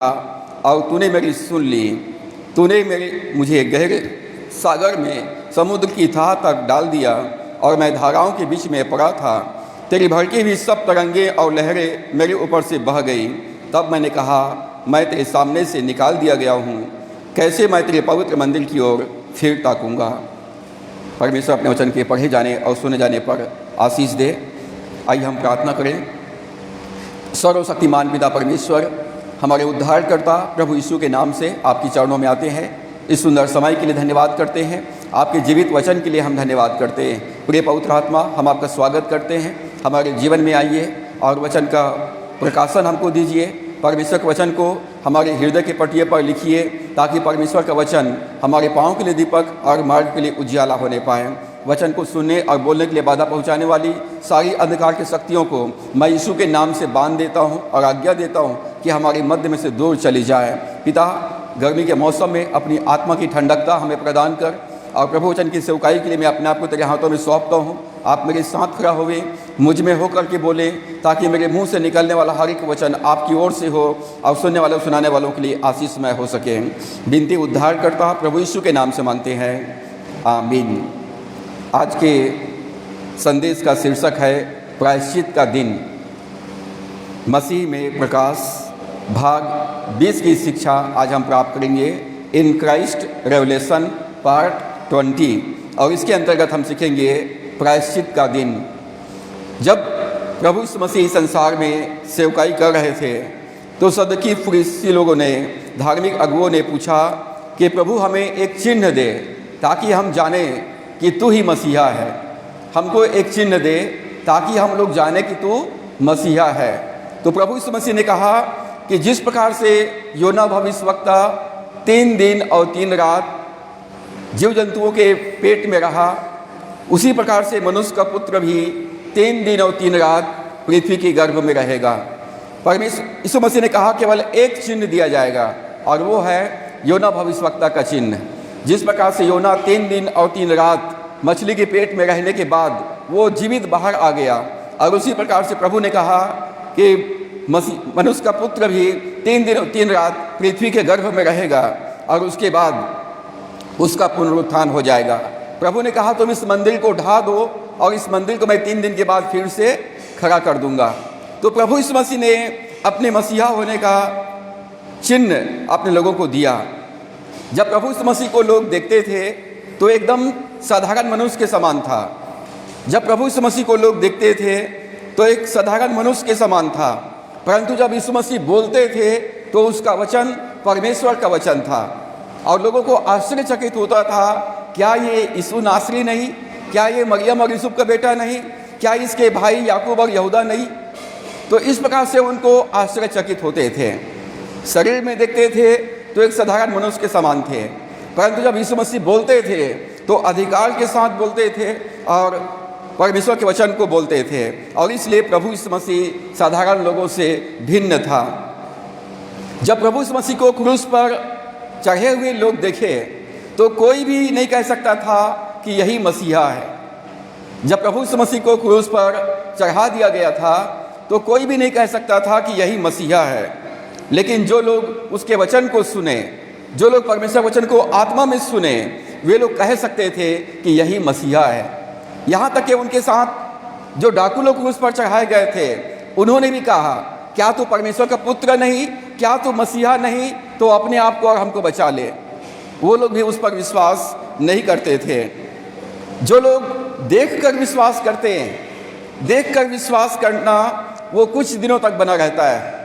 और तूने मेरी सुन ली। तूने मुझे गहरे सागर में समुद्र की थाह तक डाल दिया और मैं धाराओं के बीच में पड़ा था। तेरी भड़की हुई सब तरंगे और लहरें मेरे ऊपर से बह गई। तब मैंने कहा, मैं तेरे सामने से निकाल दिया गया हूँ, कैसे मैं तेरे पवित्र मंदिर की ओर फिर ताकूँगा। परमेश्वर अपने वचन के पढ़े जाने और सुने जाने पर आशीष दे। आइए हम प्रार्थना करें। सर्वशक्तिमान पिता परमेश्वर, हमारे उद्धारकर्ता प्रभु यीशु के नाम से आपके चरणों में आते हैं। इस सुंदर समय के लिए धन्यवाद करते हैं। आपके जीवित वचन के लिए हम धन्यवाद करते हैं। प्रिय पवित्र आत्मा, हम आपका स्वागत करते हैं। हमारे जीवन में आइए और वचन का प्रकाशन हमको दीजिए। परमेश्वर के वचन को हमारे हृदय के पटिये पर लिखिए, ताकि परमेश्वर का वचन हमारे पाँव के लिए दीपक और मार्ग के लिए उजियाला होने पाए। वचन को सुनने और बोलने के लिए बाधा पहुंचाने वाली सारी अंधकार की शक्तियों को मैं यीशु के नाम से बांध देता हूं और आज्ञा देता हूं कि हमारे मध्य में से दूर चली जाए। पिता, गर्मी के मौसम में अपनी आत्मा की ठंडकता हमें प्रदान कर, और प्रभु वचन की सेवकाई के लिए मैं अपने आप को तेरे हाथों में सौंपता हूँ। आप मेरे साथ खड़ा होवे, मुझ में होकर के बोले, ताकि मेरे मुंह से निकलने वाला हर एक वचन आपकी ओर से हो और सुनने वालों सुनाने वालों के लिए आशीषमय हो सके। विनती उद्धार करता प्रभु यीशु के नाम से मांगते हैं, आमीन। आज के संदेश का शीर्षक है प्रायश्चित का दिन, मसीह में प्रकाश, भाग 20 की शिक्षा आज हम प्राप्त करेंगे। इन क्राइस्ट रेवलेशन पार्ट 20, और इसके अंतर्गत हम सीखेंगे प्रायश्चित का दिन। जब प्रभु यीशु मसीह संसार में सेवकाई कर रहे थे तो सदकी फरीसी लोगों ने, धार्मिक अगुओं ने पूछा कि प्रभु हमें एक चिन्ह दे ताकि हम जानें कि तू ही मसीहा है। हमको एक चिन्ह दे ताकि हम लोग जाने कि तू मसीहा है। तो प्रभु यीशु मसीह ने कहा कि जिस प्रकार से योना भविष्यवक्ता 3 दिन और 3 रात जीव जंतुओं के पेट में रहा, उसी प्रकार से मनुष्य का पुत्र भी 3 दिन और 3 रात पृथ्वी के गर्भ में रहेगा। परमेश्वर यीशु मसीह ने कहा केवल एक चिन्ह दिया जाएगा, और वो है योना भविष्यवक्ता का चिन्ह। जिस प्रकार से योना 3 दिन और 3 रात मछली के पेट में रहने के बाद वो जीवित बाहर आ गया, और उसी प्रकार से प्रभु ने कहा कि मनुष्य का पुत्र भी 3 दिन और 3 रात पृथ्वी के गर्भ में रहेगा, और उसके बाद उसका पुनरुत्थान हो जाएगा। प्रभु ने कहा, तुम इस मंदिर को ढा दो और इस मंदिर को मैं 3 दिन के बाद फिर से खड़ा कर दूंगा। तो प्रभु यीशु मसीह ने अपने मसीहा होने का चिन्ह अपने लोगों को दिया। जब प्रभु यीशु मसीह को लोग देखते थे तो एकदम साधारण मनुष्य के समान था। जब प्रभु यीशु मसीह को लोग देखते थे तो एक साधारण मनुष्य के समान था, परंतु जब यीशु मसीह बोलते थे तो उसका वचन परमेश्वर का वचन था, और लोगों को आश्चर्यचकित होता था, क्या ये यीशु नासरी नहीं? क्या ये मरियम और यूसुफ का बेटा नहीं? क्या इसके भाई याकूब और यहूदा नहीं? तो इस प्रकार से उनको आश्चर्यचकित होते थे। शरीर में देखते थे तो एक साधारण मनुष्य के समान थे, परंतु जब यीशु मसीह बोलते थे तो अधिकार के साथ बोलते थे और परमेश्वर के वचन को बोलते थे, और इसलिए प्रभु यीशु मसीह साधारण लोगों से भिन्न था। जब प्रभु यीशु मसीह को क्रूस पर चढ़े हुए लोग देखे तो कोई भी नहीं कह सकता था कि यही मसीहा है। जब प्रभु यीशु मसीह को क्रूस पर चढ़ा दिया गया था तो कोई भी नहीं कह सकता था कि यही मसीहा है। लेकिन जो लोग उसके वचन को सुने, जो लोग परमेश्वर वचन को आत्मा में सुने, वे लोग कह सकते थे कि यही मसीहा है। यहाँ तक कि उनके साथ जो डाकू लोग क्रूस पर चढ़ाए गए थे, उन्होंने भी कहा, क्या तू परमेश्वर का पुत्र नहीं? क्या तू मसीहा नहीं? तो अपने आप को और हमको बचा ले। वो लोग भी उस पर विश्वास नहीं करते थे। जो लोग देखकर विश्वास करते हैं, देखकर विश्वास करना वो कुछ दिनों तक बना रहता है।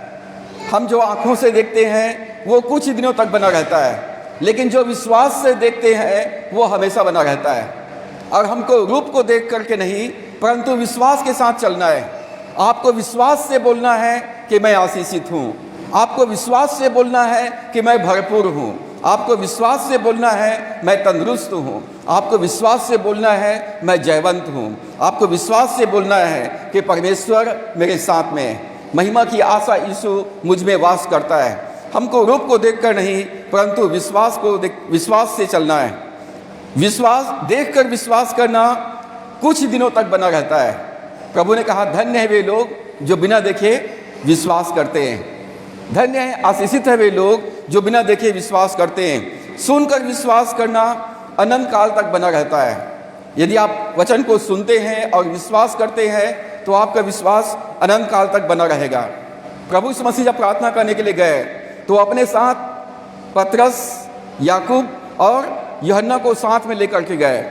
हम जो आँखों से देखते हैं वो कुछ दिनों तक बना रहता है, लेकिन जो विश्वास से देखते हैं वो हमेशा बना रहता है। और हमको रूप को देख करके नहीं, परंतु विश्वास के साथ चलना है। आपको विश्वास से बोलना है कि मैं आशीषित हूँ। आपको विश्वास से बोलना है कि मैं भरपूर हूँ। आपको विश्वास से बोलना है मैं तंदुरुस्त हूँ। आपको विश्वास से बोलना है मैं जयवंत हूँ। आपको विश्वास से बोलना है कि परमेश्वर मेरे साथ में है। महिमा की आशा यीशु मुझ में वास करता है। हमको रूप को देखकर नहीं, परंतु विश्वास से चलना है। विश्वास देखकर विश्वास करना कुछ दिनों तक बना रहता है। प्रभु ने कहा, धन्य है वे लोग जो बिना देखे विश्वास करते हैं। धन्य है, आशीषित है वे लोग जो बिना देखे विश्वास करते हैं। सुनकर विश्वास करना अनंत काल तक बना रहता है। यदि आप वचन को सुनते हैं और विश्वास करते हैं तो आपका विश्वास अनंत काल तक बना रहेगा। प्रभु यीशु मसीह जब प्रार्थना करने के लिए गए तो अपने साथ पतरस, याकूब और यूहन्ना को साथ में लेकर के गए।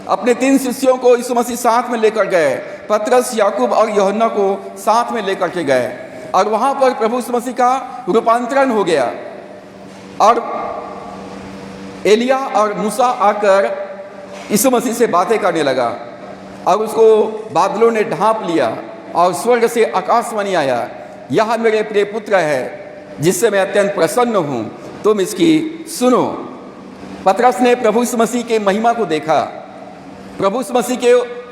अपने 3 शिष्यों को यीशु मसीह साथ में लेकर गए, पतरस, याकूब और यूहन्ना को साथ में लेकर के गए और वहाँ पर प्रभु यीशु मसीह का रूपांतरण हो गया और एलिया और मूसा आकर यीशु मसीह से बातें करने लगा और उसको बादलों ने ढांप लिया और स्वर्ग से आकाशवाणी आया, यह मेरे प्रिय पुत्र है जिससे मैं अत्यंत प्रसन्न हूँ, तुम इसकी सुनो। पतरस ने प्रभु यीशु मसीह के महिमा को देखा, प्रभु यीशु मसीह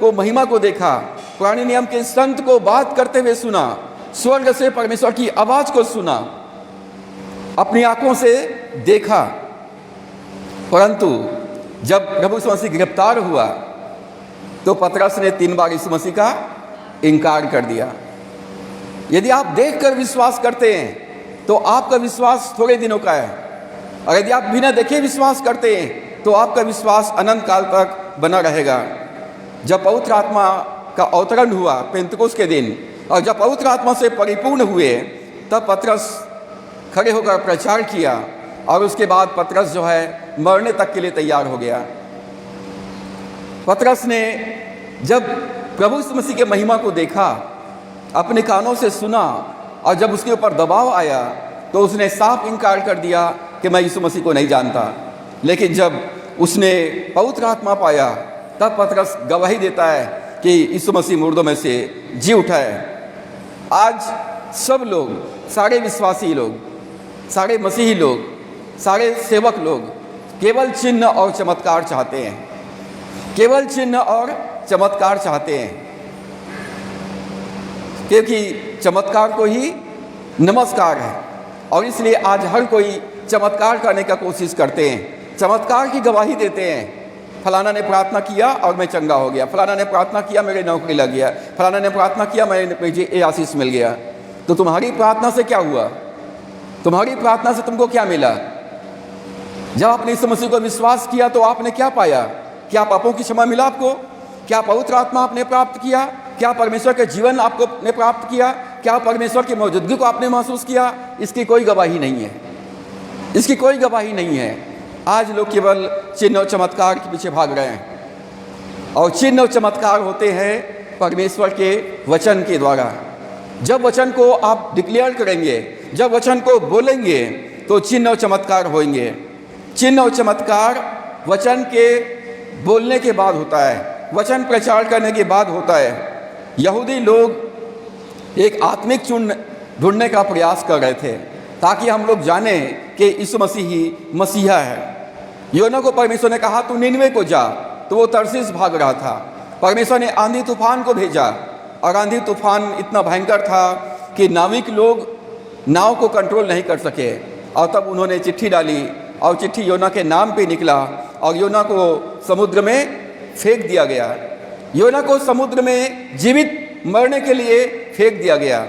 को महिमा को देखा, पुराने नियम के संत को बात करते हुए सुना, स्वर्ग से परमेश्वर की आवाज को सुना, अपनी आंखों से देखा। परंतु जब प्रभु यीशु मसीह गिरफ्तार हुआ तो पतरस ने 3 बार यीशु मसीह का इनकार कर दिया। यदि आप देखकर विश्वास करते हैं तो आपका विश्वास थोड़े दिनों का है, और यदि आप बिना देखे विश्वास करते हैं तो आपका विश्वास अनंत काल तक बना रहेगा। जब पवित्र आत्मा का अवतरण हुआ पेंतकुस्त के दिन और जब पवित्र आत्मा से परिपूर्ण हुए तब पतरस खड़े होकर प्रचार किया और उसके बाद पतरस जो है मरने तक के लिए तैयार हो गया। पतरस ने जब प्रभु यीशु मसीह के महिमा को देखा, अपने कानों से सुना और जब उसके ऊपर दबाव आया तो उसने साफ इनकार कर दिया कि मैं यीशु मसीह को नहीं जानता। लेकिन जब उसने पवित्र आत्मा पाया तब पतरस गवाही देता है कि यीशु मसीह मुर्दों में से जी उठा है। आज सब लोग, सारे विश्वासी लोग, सारे मसीही लोग, सारे सेवक लोग केवल चिन्ह और चमत्कार चाहते हैं, केवल चिन्ह और चमत्कार चाहते हैं, क्योंकि चमत्कार को ही नमस्कार है और इसलिए आज हर कोई चमत्कार करने का कोशिश करते हैं, चमत्कार की गवाही देते हैं। फलाना ने प्रार्थना किया और मैं चंगा हो गया, फलाना ने प्रार्थना किया मेरी नौकरी लग गया, फलाना ने प्रार्थना किया मुझे ये आशीष मिल गया। तो तुम्हारी प्रार्थना से क्या हुआ? तुम्हारी प्रार्थना से तुमको क्या मिला? जब आपने यीशु मसीह को विश्वास किया तो आपने क्या पाया? क्या पापों की क्षमा मिला आपको? क्या पवित्र आत्मा आपने प्राप्त किया? क्या परमेश्वर के जीवन आपको ने प्राप्त किया? क्या परमेश्वर की मौजूदगी को आपने महसूस किया? इसकी कोई गवाही नहीं है, इसकी कोई गवाही नहीं है। आज लोग केवल चिन्ह और चमत्कार के पीछे भाग रहे हैं और चिन्ह और चमत्कार होते हैं परमेश्वर के वचन के द्वारा। जब वचन को आप डिक्लेयर करेंगे, जब वचन को बोलेंगे तो चिन्ह और चमत्कार होंगे। चिन्ह और चमत्कार वचन के बोलने के बाद होता है, वचन प्रचार करने के बाद होता है। यहूदी लोग एक आत्मिक चिन्ह ढूंढने का प्रयास कर रहे थे ताकि हम लोग जाने कि यीशु मसीह ही मसीहा है। योना को परमेश्वर ने कहा तू निनवे को जा, तो वो तर्सीस भाग रहा था। परमेश्वर ने आंधी तूफान को भेजा और आंधी तूफान इतना भयंकर था कि नाविक लोग नाव को कंट्रोल नहीं कर सके और तब उन्होंने चिट्ठी डाली और चिट्ठी योना के नाम पे निकला और योना को समुद्र में फेंक दिया गया। योना को समुद्र में जीवित मरने के लिए फेंक दिया गया।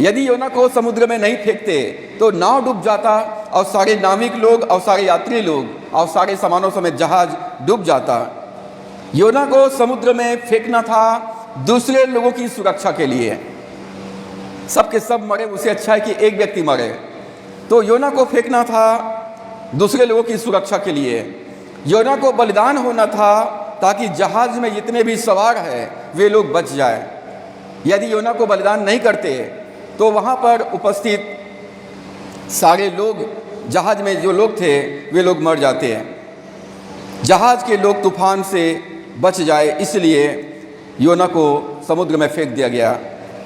यदि योना को समुद्र में नहीं फेंकते तो नाव डूब जाता और सारे नाविक लोग और सारे यात्री लोग और सारे सामानों समेत जहाज डूब जाता। योना को समुद्र में फेंकना था दूसरे लोगों की सुरक्षा के लिए। सबके सब मरे, उससे अच्छा है कि एक व्यक्ति मरे। तो योना को फेंकना था दूसरे लोगों की सुरक्षा के लिए। योना को बलिदान होना था ताकि जहाज में जितने भी सवार हैं वे लोग बच जाए। यदि योना को बलिदान नहीं करते तो वहाँ पर उपस्थित सारे लोग, जहाज में जो लोग थे वे लोग मर जाते हैं। जहाज के लोग तूफान से बच जाए इसलिए योना को समुद्र में फेंक दिया गया।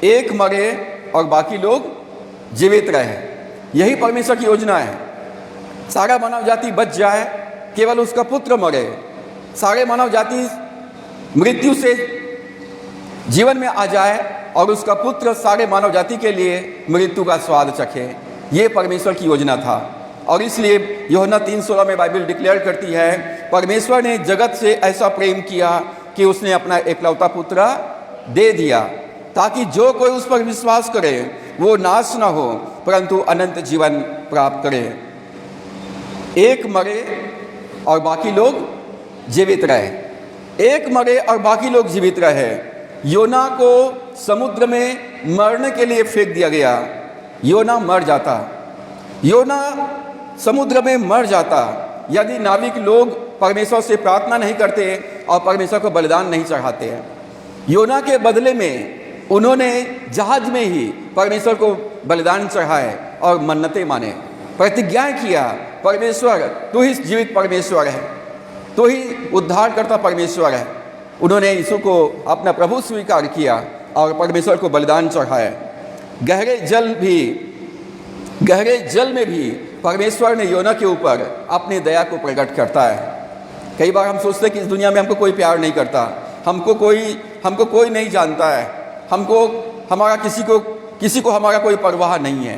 एक मरे और बाकी लोग जीवित रहे। यही परमेश्वर की योजना है। सारा मानव जाति बच जाए, केवल उसका पुत्र मरे। सारे मानव जाति मृत्यु से जीवन में आ जाए और उसका पुत्र सारे मानव जाति के लिए मृत्यु का स्वाद चखे। ये परमेश्वर की योजना था और इसलिए यूहन्ना 3:16 में बाइबल डिक्लेयर करती है परमेश्वर ने जगत से ऐसा प्रेम किया कि उसने अपना एकलौता पुत्र दे दिया ताकि जो कोई उस पर विश्वास करे वो नाश ना हो परंतु अनंत जीवन प्राप्त करें। एक मरे और बाकी लोग जीवित रहे, एक मरे और बाकी लोग जीवित रहे। योना को समुद्र में मरने के लिए फेंक दिया गया, योना मर जाता, योना समुद्र में मर जाता यदि नाविक लोग परमेश्वर से प्रार्थना नहीं करते और परमेश्वर को बलिदान नहीं चढ़ाते हैं। योना के बदले में उन्होंने जहाज में ही परमेश्वर को बलिदान चढ़ाए और मन्नतें माने, प्रतिज्ञा किया, परमेश्वर तू ही जीवित परमेश्वर है, तू ही उद्धारकर्ता परमेश्वर है। उन्होंने यीशु को अपना प्रभु स्वीकार किया और परमेश्वर को बलिदान चढ़ाया। गहरे जल में भी परमेश्वर ने योना के ऊपर अपनी दया को प्रकट करता है। कई बार हम सोचते हैं कि इस दुनिया में हमको कोई प्यार नहीं करता, हमको कोई नहीं जानता है, किसी को हमारा कोई परवाह नहीं है,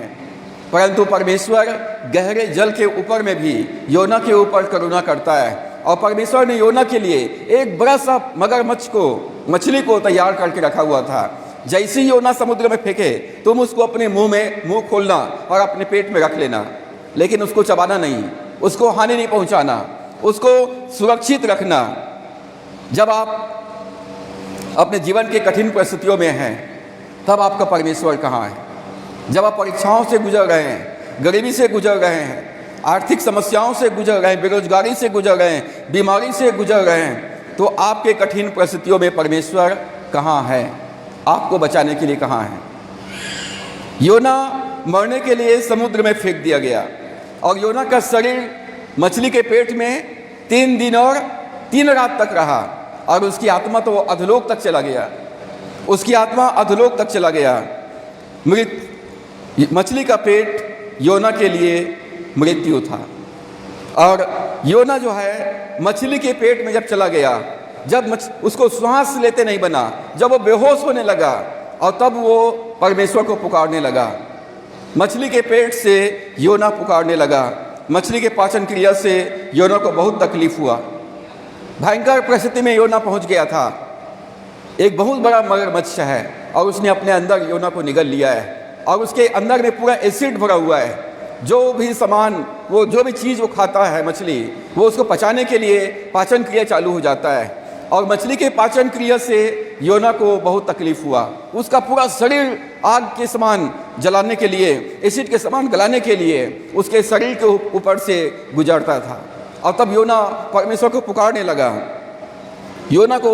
परंतु परमेश्वर गहरे जल के ऊपर में भी योना के ऊपर करुणा करता है। और परमेश्वर ने योना के लिए एक बड़ा सा मछली को तैयार करके रखा हुआ था। जैसे ही योना समुद्र में फेंके तुम उसको अपने मुंह खोलना और अपने पेट में रख लेना, लेकिन उसको चबाना नहीं, उसको हानि नहीं पहुंचाना, उसको सुरक्षित रखना। जब आप अपने जीवन के कठिन परिस्थितियों में हैं तब आपका परमेश्वर कहाँ है? जब आप परीक्षाओं से गुजर रहे हैं, गरीबी से गुजर रहे हैं, आर्थिक समस्याओं से गुजर रहे हैं, बेरोजगारी से गुजर रहे हैं, बीमारी से गुजर रहे हैं, तो आपके कठिन परिस्थितियों में परमेश्वर कहाँ है? आपको बचाने के लिए कहाँ है? योना मरने के लिए समुद्र में फेंक दिया गया और योना का शरीर मछली के पेट में 3 दिन और 3 रात तक रहा और उसकी आत्मा तो अधोलोक तक चला गया, उसकी आत्मा अधोलोक तक चला गया। मछली का पेट योना के लिए मृत्यु था। और योना जो है मछली के पेट में जब चला गया, जब उसको सांस लेते नहीं बना, जब वो बेहोश होने लगा और तब वो परमेश्वर को पुकारने लगा। मछली के पेट से योना पुकारने लगा। मछली के पाचन क्रिया से योना को बहुत तकलीफ हुआ। भयंकर परिस्थिति में योना पहुंच गया था। एक बहुत बड़ा मगरमच्छ है और उसने अपने अंदर योना को निगल लिया है और उसके अंदर में पूरा एसिड भरा हुआ है। जो भी चीज़ वो खाता है मछली, वो उसको पचाने के लिए पाचन क्रिया चालू हो जाता है और मछली के पाचन क्रिया से योना को बहुत तकलीफ हुआ। उसका पूरा शरीर आग के समान जलाने के लिए, एसिड के समान गलाने के लिए उसके शरीर के ऊपर से गुजरता था। और तब योना परमेश्वर को पुकारने लगा। योना को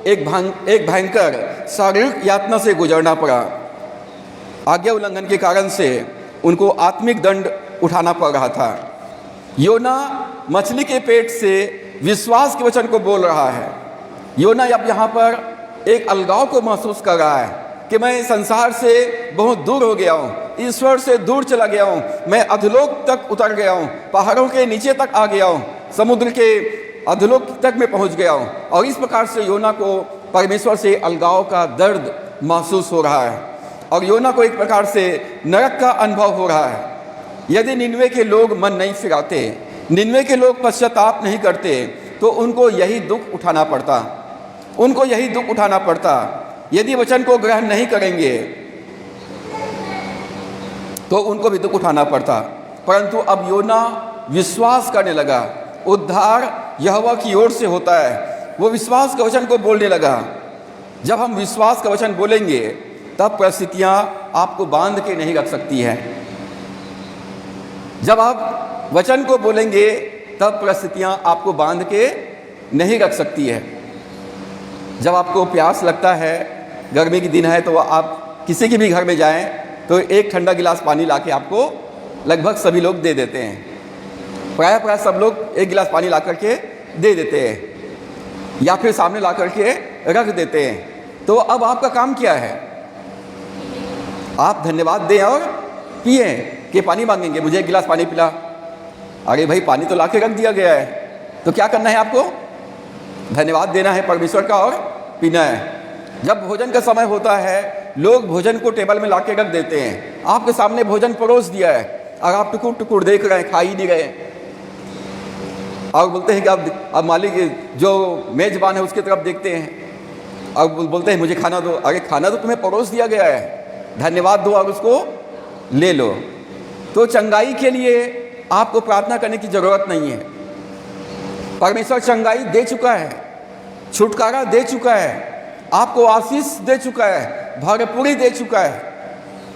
एक भयंकर शारीरिक यातना से गुजरना पड़ा। आज्ञा उल्लंघन के कारण से उनको आत्मिक दंड उठाना पड़ रहा था। योना मछली के पेट से विश्वास के वचन को बोल रहा है। योना अब यहाँ पर एक अलगाव को महसूस कर रहा है कि मैं संसार से बहुत दूर हो गया हूँ, ईश्वर से दूर चला गया हूँ, मैं अधोलोक तक उतर गया हूँ, पहाड़ों के नीचे तक आ गया हूँ, समुद्र के अधोलोक तक में पहुँच गया हूँ। और इस प्रकार से योना को परमेश्वर से अलगाव का दर्द महसूस हो रहा है और योना को एक प्रकार से नरक का अनुभव हो रहा है। यदि निनवे के लोग मन नहीं फिराते, निनवे के लोग पश्चाताप नहीं करते, तो उनको यही दुख उठाना पड़ता। यदि वचन को ग्रहण नहीं करेंगे तो उनको भी दुख उठाना पड़ता। परंतु अब योना विश्वास करने लगा। उद्धार यहोवा की ओर से होता है। वो विश्वास का वचन को बोलने लगा। जब हम विश्वास का वचन बोलेंगे तब परिस्थितियाँ आपको बांध के नहीं रख सकती हैं। जब आप वचन को बोलेंगे तब परिस्थितियाँ आपको बांध के नहीं रख सकती है। जब आपको प्यास लगता है, गर्मी के दिन है, तो आप किसी के भी घर में जाएं तो एक ठंडा गिलास पानी लाके आपको लगभग सभी लोग दे देते हैं। प्राय सब लोग एक गिलास पानी ला करके दे देते हैं या फिर सामने ला करके रख देते हैं। तो अब आपका काम क्या है? आप धन्यवाद दें और पिए कि पानी मांगेंगे, मुझे एक गिलास पानी पिला। अरे भाई, पानी तो लाके रख दिया गया है, तो क्या करना है आपको? धन्यवाद देना है परमेश्वर का और पीना है। जब भोजन का समय होता है, लोग भोजन को टेबल में लाके रख देते हैं। आपके सामने भोजन परोस दिया है और आप टुकुर टुकुर देख रहे हैं, खा ही नहीं रहे और बोलते हैं कि अब मालिक जो मेजबान है उसकी तरफ देखते हैं और बोलते हैं मुझे खाना दो। अरे खाना तो तुम्हें परोस दिया गया है, धन्यवाद दो और उसको ले लो। तो चंगाई के लिए आपको प्रार्थना करने की ज़रूरत नहीं है। परमेश्वर चंगाई दे चुका है, छुटकारा दे चुका है, आपको आशीष दे चुका है, भरपूरी दे चुका है।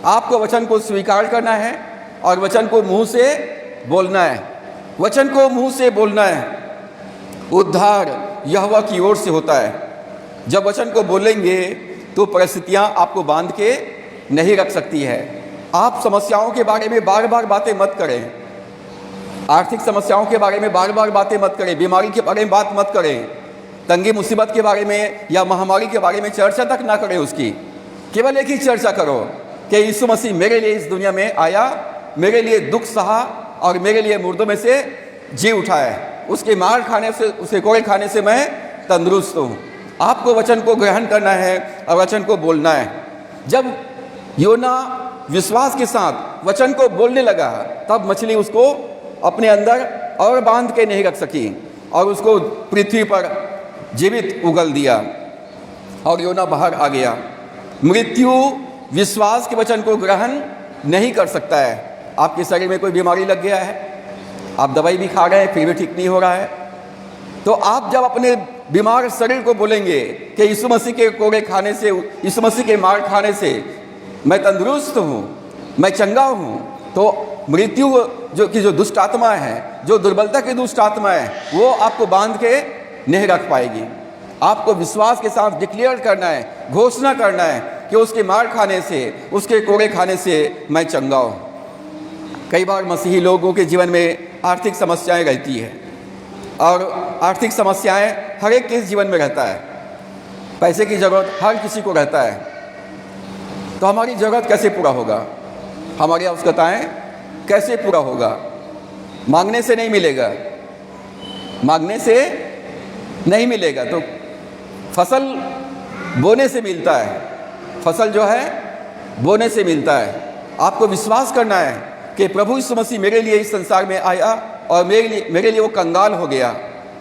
आपको वचन को स्वीकार करना है और वचन को मुंह से बोलना है। वचन को मुंह से बोलना है। उद्धार यहोवा की ओर से होता है। जब वचन को बोलेंगे तो परिस्थितियां आपको बांध के नहीं रख सकती है। आप समस्याओं के बारे में बार बार बातें मत करें, आर्थिक समस्याओं के बारे में बार बार बातें मत करें, बीमारी के बारे में बात मत करें, तंगी मुसीबत के बारे में या महामारी के बारे में चर्चा तक ना करें उसकी। केवल एक ही चर्चा करो कि यीशु मसीह मेरे लिए इस दुनिया में आया, मेरे लिए दुख सहा और मेरे लिए मुर्दों में से जी उठाया। उसके मार खाने से, उसके कोड़े खाने से मैं तंदुरुस्त हूँ। आपको वचन को ग्रहण करना है और वचन को बोलना है। जब योना विश्वास के साथ वचन को बोलने लगा तब मछली उसको अपने अंदर और बांध के नहीं रख सकी और उसको पृथ्वी पर जीवित उगल दिया और योना बाहर आ गया। मृत्यु विश्वास के वचन को ग्रहण नहीं कर सकता है। आपके शरीर में कोई बीमारी लग गया है, आप दवाई भी खा रहे हैं फिर भी ठीक नहीं हो रहा है, तो आप जब अपने बीमार शरीर को बोलेंगे कि यीशु मसीह के कोड़े खाने से, यीशु मसीह के मार खाने से मैं तंदुरुस्त हूँ, मैं चंगा हूँ, तो मृत्यु जो दुष्ट आत्मा है, जो दुर्बलता की दुष्ट आत्मा है, वो आपको बांध के नहीं रख पाएगी। आपको विश्वास के साथ डिक्लेयर करना है, घोषणा करना है कि उसके मार खाने से, उसके कोड़े खाने से मैं चंगा हूँ। कई बार मसीही लोगों के जीवन में आर्थिक समस्याएं रहती है और आर्थिक समस्याएं हर एक के जीवन में रहता है। पैसे की ज़रूरत हर किसी को रहता है। तो हमारी ज़रूरत कैसे पूरा होगा? हमारी आवश्यकताएं कैसे पूरा होगा? मांगने से नहीं मिलेगा, मांगने से नहीं मिलेगा। तो फसल बोने से मिलता है, फसल जो है बोने से मिलता है। आपको विश्वास करना है कि प्रभु यीशु मसीह मेरे लिए इस संसार में आया और मेरे लिए वो कंगाल हो गया,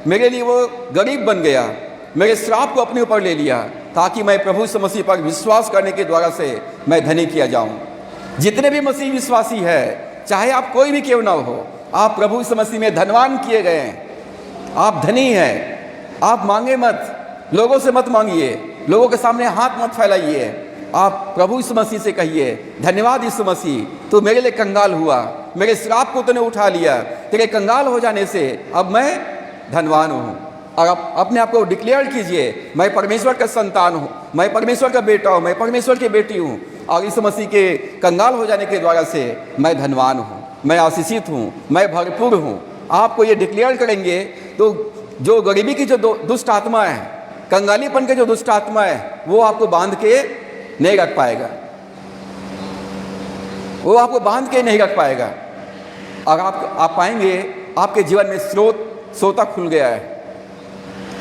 मेरे लिए वो गरीब बन गया, मेरे श्राप को अपने ऊपर ले लिया ताकि मैं प्रभु यीशु मसीह पर विश्वास करने के द्वारा से मैं धनी किया जाऊं। जितने भी मसीह विश्वासी है, चाहे आप कोई भी क्यों ना हो, आप प्रभु यीशु मसीह में धनवान किए गए हैं। आप धनी हैं। आप मांगे मत, लोगों से मत मांगिए, लोगों के सामने हाथ मत फैलाइए। आप प्रभु यीशु मसीह से कहिए, धन्यवाद यीशु मसीह, तू मेरे लिए कंगाल हुआ, मेरे श्राप को तूने उठा लिया, तेरे कंगाल हो जाने से अब मैं धनवान हूँ। और आप अपने आप को डिक्लेयर कीजिए, मैं परमेश्वर का संतान हूँ, मैं परमेश्वर का बेटा हूँ, मैं परमेश्वर की बेटी हूँ और यीशु मसीह के कंगाल हो जाने के द्वारा से मैं धनवान हूँ, मैं आशीषित हूँ, मैं भरपूर हूँ। आपको ये डिक्लेयर करेंगे तो जो गरीबी की जो दुष्ट आत्मा है, कंगालीपन के जो दुष्ट आत्मा है, वो आपको बांध के नहीं रख पाएगा, वो आपको बांध के नहीं रख पाएगा। और आप पाएंगे आपके जीवन में सोता खुल गया है।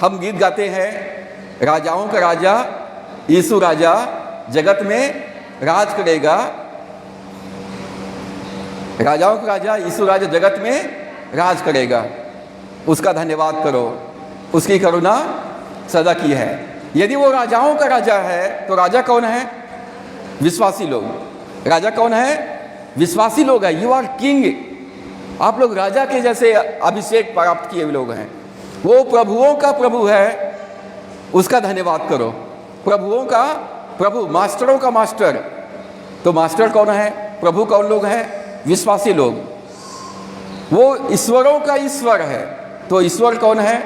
हम गीत गाते हैं, राजाओं का राजा यीशु राजा जगत में राज करेगा, राजाओं का राजा यीशु राजा जगत में राज करेगा। उसका धन्यवाद करो, उसकी करुणा सदा की है। यदि वो राजाओं का राजा है तो राजा कौन है? विश्वासी लोग। राजा कौन है? विश्वासी लोग हैं। You are king. आप लोग राजा के जैसे अभिषेक प्राप्त किए हुए लोग हैं। वो प्रभुओं का प्रभु है, उसका धन्यवाद करो। प्रभुओं का प्रभु, मास्टरों का मास्टर। तो मास्टर कौन है? प्रभु कौन लोग हैं? विश्वासी लोग। वो ईश्वरों का ईश्वर है, तो ईश्वर कौन है?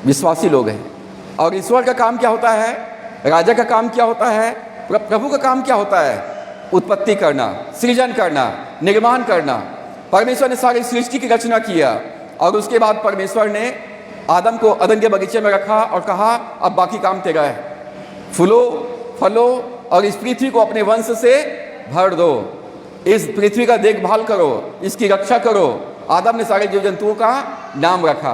विश्वासी लोग हैं। और ईश्वर का काम क्या होता है? राजा का काम क्या होता है? प्रभु का काम क्या होता है? उत्पत्ति करना, सृजन करना, निर्माण करना। परमेश्वर ने सारी सृष्टि की रचना किया और उसके बाद परमेश्वर ने आदम को अदन के बगीचे में रखा और कहा अब बाकी काम तेरा है, फूलो फलो और इस पृथ्वी को अपने वंश से भर दो, इस पृथ्वी का देखभाल करो, इसकी रक्षा करो। आदम ने सारे जीव जंतुओं का नाम रखा।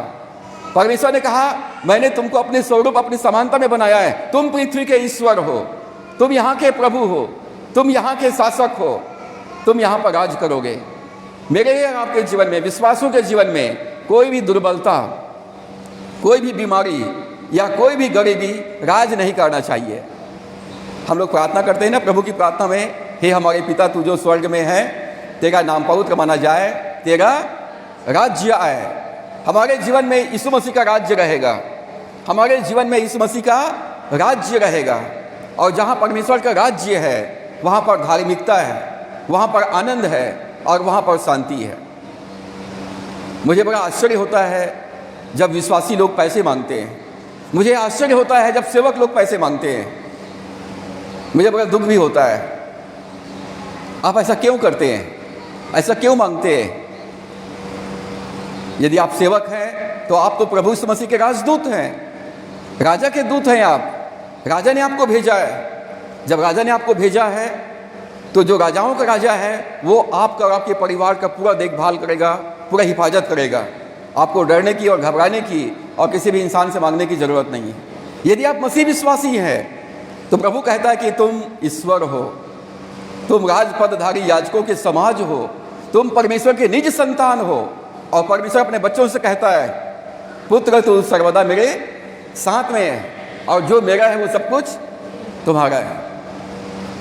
परमेश्वर ने कहा मैंने तुमको अपने स्वरूप, अपनी समानता में बनाया है, तुम पृथ्वी के ईश्वर हो, तुम यहाँ के प्रभु हो, तुम यहाँ के शासक हो, तुम यहाँ पर राज करोगे। मेरे और आपके जीवन में, विश्वासों के जीवन में कोई भी दुर्बलता, कोई भी बीमारी या कोई भी गरीबी राज नहीं करना चाहिए। हम लोग प्रार्थना करते हैं ना प्रभु की प्रार्थना में, हे हमारे पिता तू जो स्वर्ग में है, तेरा नाम पवित्र माना जाए, तेरा राज्य आए। हमारे जीवन में यीशु मसीह का राज्य रहेगा, हमारे जीवन में यीशु मसीह का राज्य रहेगा। और जहाँ परमेश्वर का राज्य है वहाँ पर धार्मिकता है, वहाँ पर आनंद है और वहाँ पर शांति है। मुझे बड़ा आश्चर्य होता है जब विश्वासी लोग पैसे मांगते हैं, मुझे आश्चर्य होता है जब सेवक लोग पैसे मांगते हैं, मुझे बड़ा दुख भी होता है। आप ऐसा क्यों करते हैं, ऐसा क्यों मांगते हैं? यदि आप सेवक हैं तो आप तो प्रभु यीशु मसीह के राजदूत हैं, राजा के दूत हैं आप। राजा ने आपको भेजा है। जब राजा ने आपको भेजा है तो जो राजाओं का राजा है वो आपका और आपके परिवार का पूरा देखभाल करेगा, पूरा हिफाजत करेगा। आपको डरने की और घबराने की और किसी भी इंसान से मांगने की ज़रूरत नहीं है। यदि आप मसीह विश्वासी हैं तो प्रभु कहता है कि तुम ईश्वर हो, तुम राजपदधारी याजकों के समाज हो, तुम परमेश्वर के निज संतान हो। और परमेश्वर अपने बच्चों से कहता है, पुत्र तू सर्वदा मेरे साथ में है, और जो मेरा है वो सब कुछ तुम्हारा है,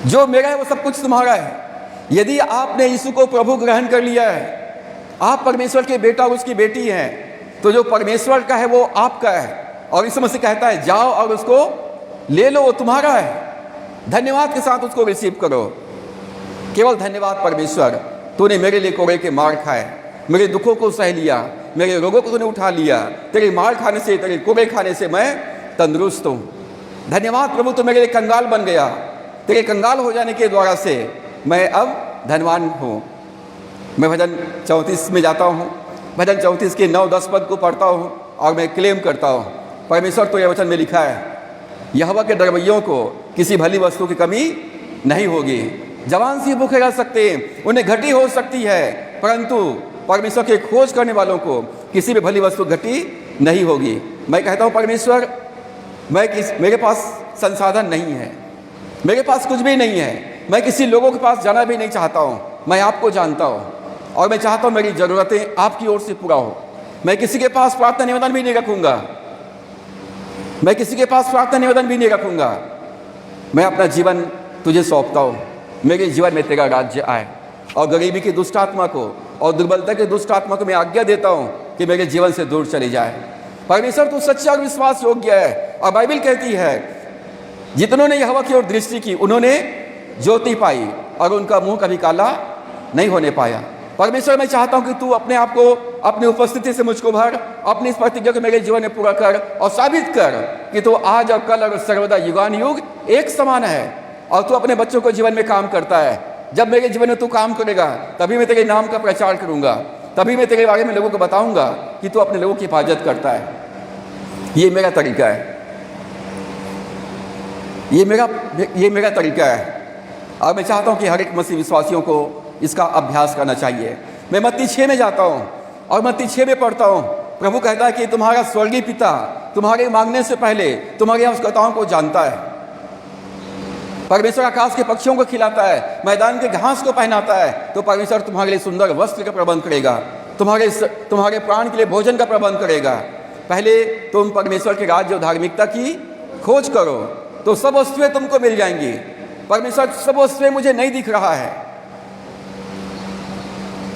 जो मेरा है वो सब कुछ तुम्हारा है। यदि आपने यीशु को प्रभु ग्रहण कर लिया है, आप परमेश्वर के बेटा और उसकी बेटी हैं, तो जो परमेश्वर का है वो आपका है। और यीशु मसीह कहता है जाओ और उसको ले लो, वो तुम्हारा है। धन्यवाद के साथ उसको रिसीव करो। केवल धन्यवाद परमेश्वर, तूने मेरे लिए कोड़े के मार खाए, मेरे दुखों को सह लिया, मेरे रोगों को तूने उठा लिया। तेरे मार खाने से, तेरे कोड़े खाने से मैं तंदुरुस्त हूँ। धन्यवाद प्रभु, तू मेरे लिए कंगाल बन गया, तेरे कंगाल हो जाने के द्वारा से मैं अब धनवान हूँ। मैं भजन 34 में जाता हूँ, भजन 34 के 9-10 पद को पढ़ता हूँ और मैं क्लेम करता हूँ, परमेश्वर तो यह वचन में लिखा है, यहोवा के डरवैयों को किसी भली वस्तु की कमी नहीं होगी। जवान सी भूखे रह सकते हैं, उन्हें घटी हो सकती है, परंतु परमेश्वर के खोज करने वालों को किसी भी भली वस्तु घटी नहीं होगी। मैं कहता हूँ परमेश्वर, मेरे पास संसाधन नहीं है, मेरे पास कुछ भी नहीं है, मैं किसी लोगों के पास जाना भी नहीं चाहता हूँ। मैं आपको जानता हूँ और मैं चाहता हूँ मेरी ज़रूरतें आपकी ओर से पूरा हो। मैं किसी के पास प्रार्थना निवेदन भी नहीं रखूँगा, मैं किसी के पास प्रार्थना निवेदन भी नहीं रखूँगा। मैं अपना जीवन तुझे सौंपता हूँ, मेरे जीवन में तेरा राज्य आए। और गरीबी की दुष्ट आत्मा को और दुर्बलता की दुष्ट आत्मा को मैं आज्ञा देता हूँ कि मेरे जीवन से दूर चली जाए। परमेश्वर तू सच्चा और विश्वास योग्य है। और बाइबल कहती है, जितनों ने यहोवा की ओर दृष्टि की उन्होंने ज्योति पाई और उनका मुंह कभी काला नहीं होने पाया। परमेश्वर, मैं चाहता हूं कि तू अपने आप को अपनी उपस्थिति से मुझको भर, अपनी इस प्रतिज्ञा को मेरे जीवन में पूरा कर और साबित कर कि तू आज और कल और सर्वदा युगान युग एक समान है और तू अपने बच्चों को जीवन में काम करता है। जब मेरे जीवन में तू काम करेगा तभी मैं तेरे नाम का प्रचार करूंगा, तभी मैं तेरे बारे में लोगों को बताऊंगा कि तू अपने लोगों की हिफाजत करता है। ये मेरा तरीका है, ये मेरा तरीका है और मैं चाहता हूं कि हर एक मसीह विश्वासियों को इसका अभ्यास करना चाहिए। मैं मत्ती 6 में जाता हूं और मत्ती 6 में पढ़ता हूं, प्रभु कहता है कि तुम्हारा स्वर्गीय पिता तुम्हारे मांगने से पहले तुम्हारी आवश्यकताओं को जानता है। परमेश्वर आकाश के पक्षियों को खिलाता है, मैदान के घास को पहनाता है, तो परमेश्वर तुम्हारे लिए सुंदर वस्त्र का प्रबंध करेगा, तुम्हारे प्राण के लिए भोजन का प्रबंध करेगा। पहले तुम परमेश्वर के राज्य और धार्मिकता की खोज करो तो सब वस्तुएं तुमको मिल जाएंगी। परमेश्वर सब वस्तुएं मुझे नहीं दिख रहा है।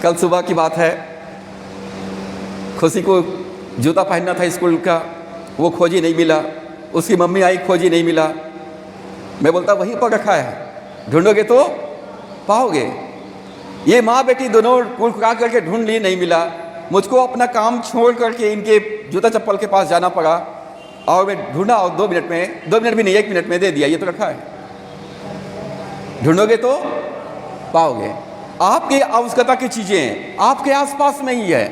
कल सुबह की बात है, खुशी को जूता पहनना था स्कूल का, वो खोजी नहीं मिला, उसकी मम्मी आई खोजी नहीं मिला। मैं बोलता वहीं पर रखा है, ढूंढोगे तो पाओगे। ये माँ बेटी दोनों कुड़कुड़ा करके ढूंढ लिए, नहीं मिला। मुझको अपना काम छोड़ करके इनके जूता चप्पल के पास जाना पड़ा और मैं ढूंढा और 2 मिनट भी नहीं 1 मिनट में दे दिया, ये तो रखा है। ढूंढोगे तो पाओगे। आपकी आवश्यकता की चीजें आपके आसपास में ही है।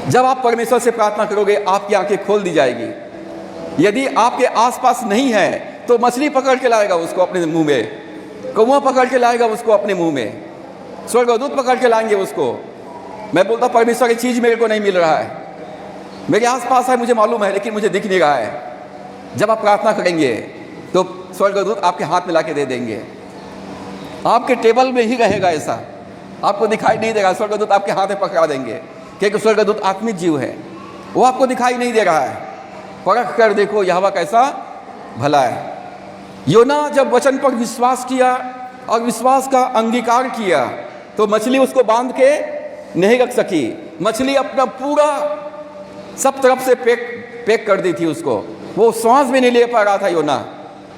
जब आप परमेश्वर से प्रार्थना करोगे आपकी आंखें खोल दी जाएगी। यदि आपके आसपास नहीं है तो मछली पकड़ के लाएगा उसको अपने मुंह में, कौवा पकड़ के लाएगा उसको अपने मुंह में, स्वर्गदूत पकड़ के लाएंगे उसको। मैं बोलता परमेश्वर की चीज मेरे को नहीं मिल रहा है, मेरे आसपास है, मुझे मालूम है, लेकिन मुझे दिख नहीं रहा है। जब आप प्रार्थना करेंगे तो स्वर्गदूत आपके हाथ में ला के दे देंगे, आपके टेबल में ही रहेगा, ऐसा आपको दिखाई नहीं देगा। स्वर्गदूत आपके हाथ में पकड़ा देंगे, क्योंकि स्वर्गदूत आत्मिक जीव है, वो आपको दिखाई नहीं दे रहा है। परख कर देखो यहोवा कैसा भला है। योना जब वचन पर विश्वास किया और विश्वास का अंगीकार किया तो मछली उसको बांध के नहीं रख सकी। मछली अपना पूरा सब तरफ से पैक कर दी थी उसको, वो सांस भी नहीं ले पा रहा था योना।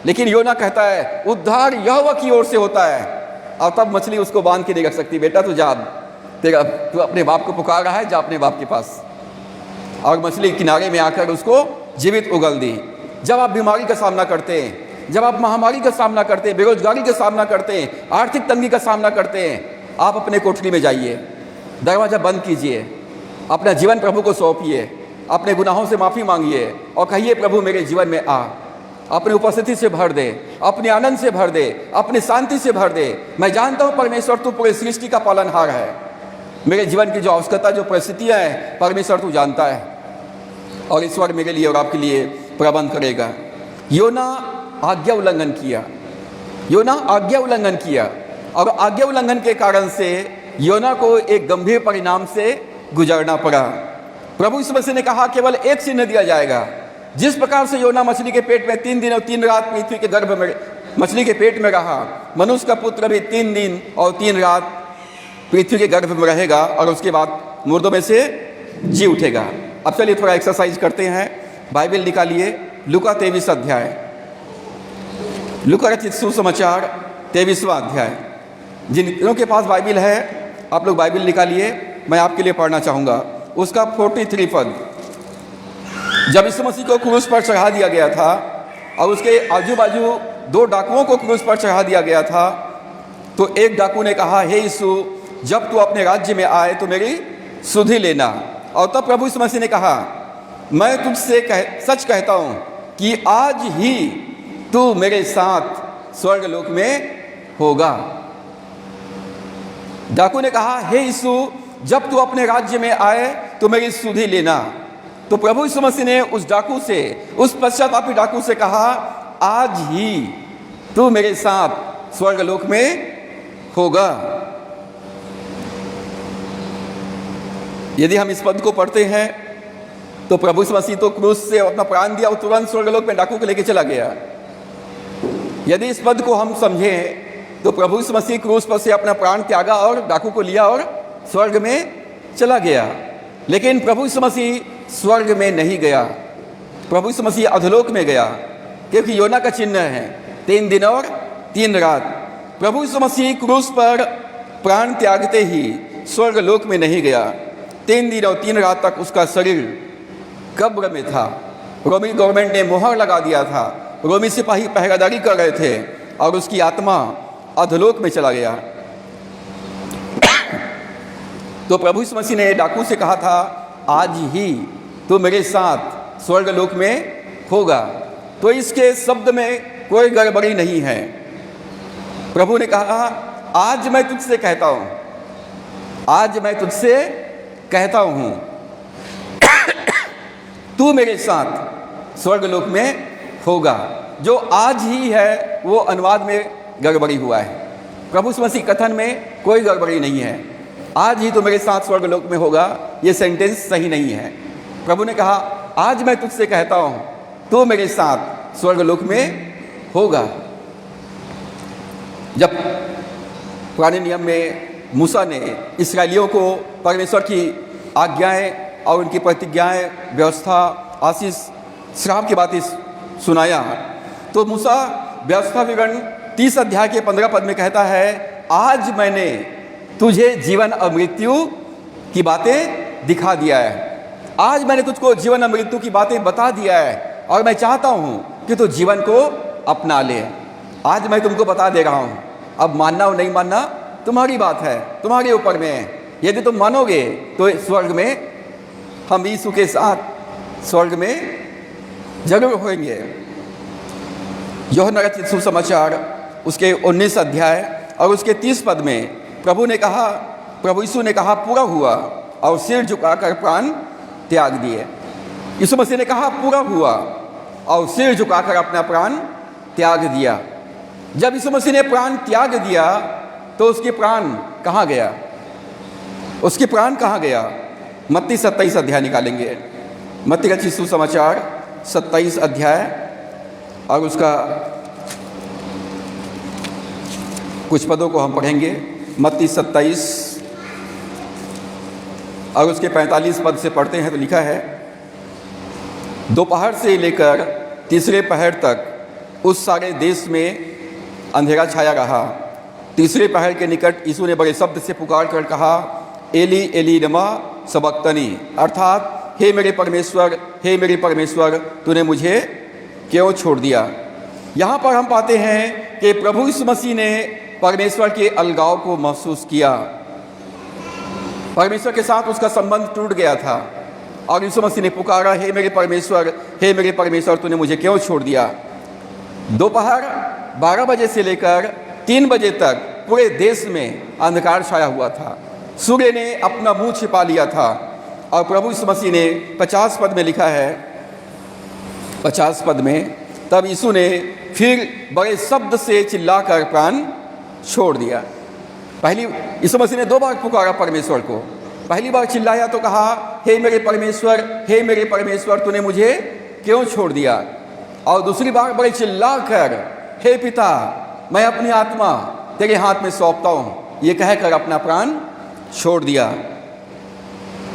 लेकिन योना कहता है उद्धार यहोवा की ओर से होता है, और तब मछली उसको बांध के नहीं रख सकती। बेटा तू जा, तेरा तू अपने बाप को पुकार रहा है, जा अपने बाप के पास। और मछली किनारे में आकर उसको जीवित उगल दी। जब आप बीमारी का सामना करते हैं, जब आप महामारी का सामना करते हैं, बेरोजगारी का सामना करते हैं, आर्थिक तंगी का सामना करते हैं, आप अपने कोठरी में जाइए, दरवाज़ा बंद कीजिए, अपना जीवन प्रभु को सौंपिए, अपने गुनाहों से माफ़ी मांगिए और कहिए प्रभु मेरे जीवन में आ, अपनी उपस्थिति से भर दे, अपने आनंद से भर दे, अपनी शांति से भर दे। मैं जानता हूँ परमेश्वर तू पूरी सृष्टि का पालनहार है, मेरे जीवन की जो आवश्यकता, जो परिस्थितियाँ हैं, परमेश्वर तू जानता है और ईश्वर मेरे लिए और आपके लिए प्रबंध करेगा। योना आज्ञा उल्लंघन किया, योना आज्ञा उल्लंघन किया, और आज्ञा उल्लंघन के कारण से योना को एक गंभीर परिणाम से गुजरना पड़ा। प्रभु यीशु मसीह ने कहा केवल एक चिन्ह दिया जाएगा। जिस प्रकार से योना मछली के पेट में 3 दिन और 3 रात पृथ्वी के गर्भ में मछली के पेट में रहा, मनुष्य का पुत्र भी 3 दिन और 3 रात पृथ्वी के गर्भ में रहेगा और उसके बाद मुर्दों में से जी उठेगा। अब चलिए थोड़ा एक्सरसाइज करते हैं। बाइबल निकालिए, लूका 23 अध्याय, लूका रचित सुसमाचार 23वां अध्याय। जिन के पास बाइबल है आप लोग बाइबल निकालिए, मैं आपके लिए पढ़ना चाहूँगा उसका 43 पद। जब यीशु मसीह को क्रूस पर चढ़ा दिया गया था और उसके आजू बाजू 2 डाकुओं को क्रूस पर चढ़ा दिया गया था, तो एक डाकू ने कहा, हे यीशु, जब तू अपने राज्य में आए तो मेरी सुधि लेना। और तब प्रभु यीशु मसीह ने कहा, मैं तुझसे सच कहता हूँ कि आज ही तू मेरे साथ स्वर्गलोक में होगा। डाकू ने कहा, हे यीशु, जब तू अपने राज्य में आए तो मेरी सुधि लेना। तो प्रभु यीशु मसीह ने उस डाकू से, उस पश्चातापी डाकू से कहा, आज ही तू मेरे साथ स्वर्गलोक में होगा। यदि हम इस पद को पढ़ते हैं तो प्रभु यीशु मसीह तो क्रूस से अपना प्राण दिया और तुरंत स्वर्गलोक में डाकू को लेकर चला गया। यदि इस पद को हम समझें तो प्रभु यीशु मसीह क्रूस पर से अपना प्राण त्यागा और डाकू को लिया और स्वर्ग में चला गया। लेकिन प्रभु यीशु मसीह स्वर्ग में नहीं गया, प्रभु यीशु मसीह अधोलोक में गया, क्योंकि योना का चिन्ह है 3 दिन और 3 रात। प्रभु यीशु मसीह क्रूस पर प्राण त्यागते ही स्वर्गलोक में नहीं गया। 3 दिन और 3 रात तक उसका शरीर कब्र में था। रोमी गवर्नमेंट ने मोहर लगा दिया था, रोमी सिपाही पहरेदारी कर रहे थे और उसकी आत्मा अधोलोक में चला गया। तो प्रभु यीशु मसीह ने डाकू से कहा था, आज ही तो मेरे साथ स्वर्गलोक में होगा। तो इसके शब्द में कोई गड़बड़ी नहीं है। प्रभु ने कहा, आज मैं तुझसे कहता हूँ, आज मैं तुझसे कहता हूँ, तू मेरे साथ स्वर्गलोक में होगा। जो आज ही है वो अनुवाद में गड़बड़ी हुआ है। प्रभु यीशु मसीह कथन में कोई गड़बड़ी नहीं है। आज ही तो मेरे साथ स्वर्गलोक में होगा, ये सेंटेंस सही नहीं है। प्रभु ने कहा, आज मैं तुझसे कहता हूँ, तू मेरे साथ स्वर्गलोक में होगा। जब पुराने नियम में मूसा ने इस्राएलियों को परमेश्वर की आज्ञाएं और उनकी प्रतिज्ञाएं, व्यवस्था, आशीष, श्राप की बातें सुनाया, तो मूसा व्यवस्था विवरण 30 अध्याय के 15 पद में कहता है, आज मैंने तुझे जीवन और मृत्यु की बातें दिखा दिया है। आज मैंने तुझको जीवन और मृत्यु की बातें बता दिया है और मैं चाहता हूँ कि तू जीवन को अपना ले। आज मैं तुमको बता दे रहा हूँ। अब मानना और नहीं मानना तुम्हारी बात है, तुम्हारे ऊपर में है। यदि तुम मानोगे तो स्वर्ग में हम यीशु के साथ स्वर्ग में जरूर होंगे। यूहन्ना रचित सुसमाचार उसके 19 अध्याय और उसके 30 पद में प्रभु यीशु ने कहा, पूरा हुआ, और सिर झुकाकर प्राण त्याग दिए। यीशु मसीह ने कहा पूरा हुआ और सिर झुकाकर अपना प्राण त्याग दिया। जब यीशु मसीह ने प्राण त्याग दिया तो उसके प्राण कहाँ गया? उसके प्राण कहाँ गया? मत्ती 27 अध्याय निकालेंगे। मत्ती रचित सुसमाचार 27 अध्याय और उसका कुछ पदों को हम पढ़ेंगे। मत्ती 27 और उसके 45 पद से पढ़ते हैं तो लिखा है, दोपहर से लेकर तीसरे पहर तक उस सारे देश में अंधेरा छाया रहा। तीसरे पहर के निकट यीशु ने बड़े शब्द से पुकार कर कहा, एली एली लमा सबक्तनी, अर्थात हे मेरे परमेश्वर तूने मुझे क्यों छोड़ दिया। यहाँ पर हम पाते हैं कि प्रभु यीशु मसीह ने परमेश्वर के अलगाव को महसूस किया। परमेश्वर के साथ उसका संबंध टूट गया था और यीशु मसीह ने पुकारा, हे मेरे परमेश्वर तूने मुझे क्यों छोड़ दिया। दोपहर 12 बजे से लेकर 3 बजे तक पूरे देश में अंधकार छाया हुआ था। सूर्य ने अपना मुंह छिपा लिया था और प्रभु यीशु मसीह ने 50 पद में लिखा है, 50 पद में, तब यीशु ने फिर बड़े शब्द से चिल्लाकर प्राण छोड़ दिया। पहली यीशु मसीह ने 2 बार पुकारा परमेश्वर को। पहली बार चिल्लाया तो कहा, हे मेरे परमेश्वर तूने मुझे क्यों छोड़ दिया। और दूसरी बार बड़े चिल्लाकर, हे पिता मैं अपनी आत्मा तेरे हाथ में सौंपता हूँ, ये कहकर अपना प्राण छोड़ दिया।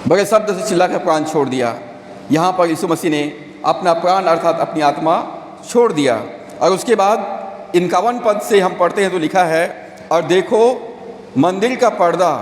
बड़े शब्द से चिल्लाकर प्राण छोड़ दिया। यहाँ पर यीशु मसीह ने अपना प्राण अर्थात अपनी आत्मा छोड़ दिया। और उसके बाद 51 पद से हम पढ़ते हैं तो लिखा है, और देखो मंदिर का पर्दा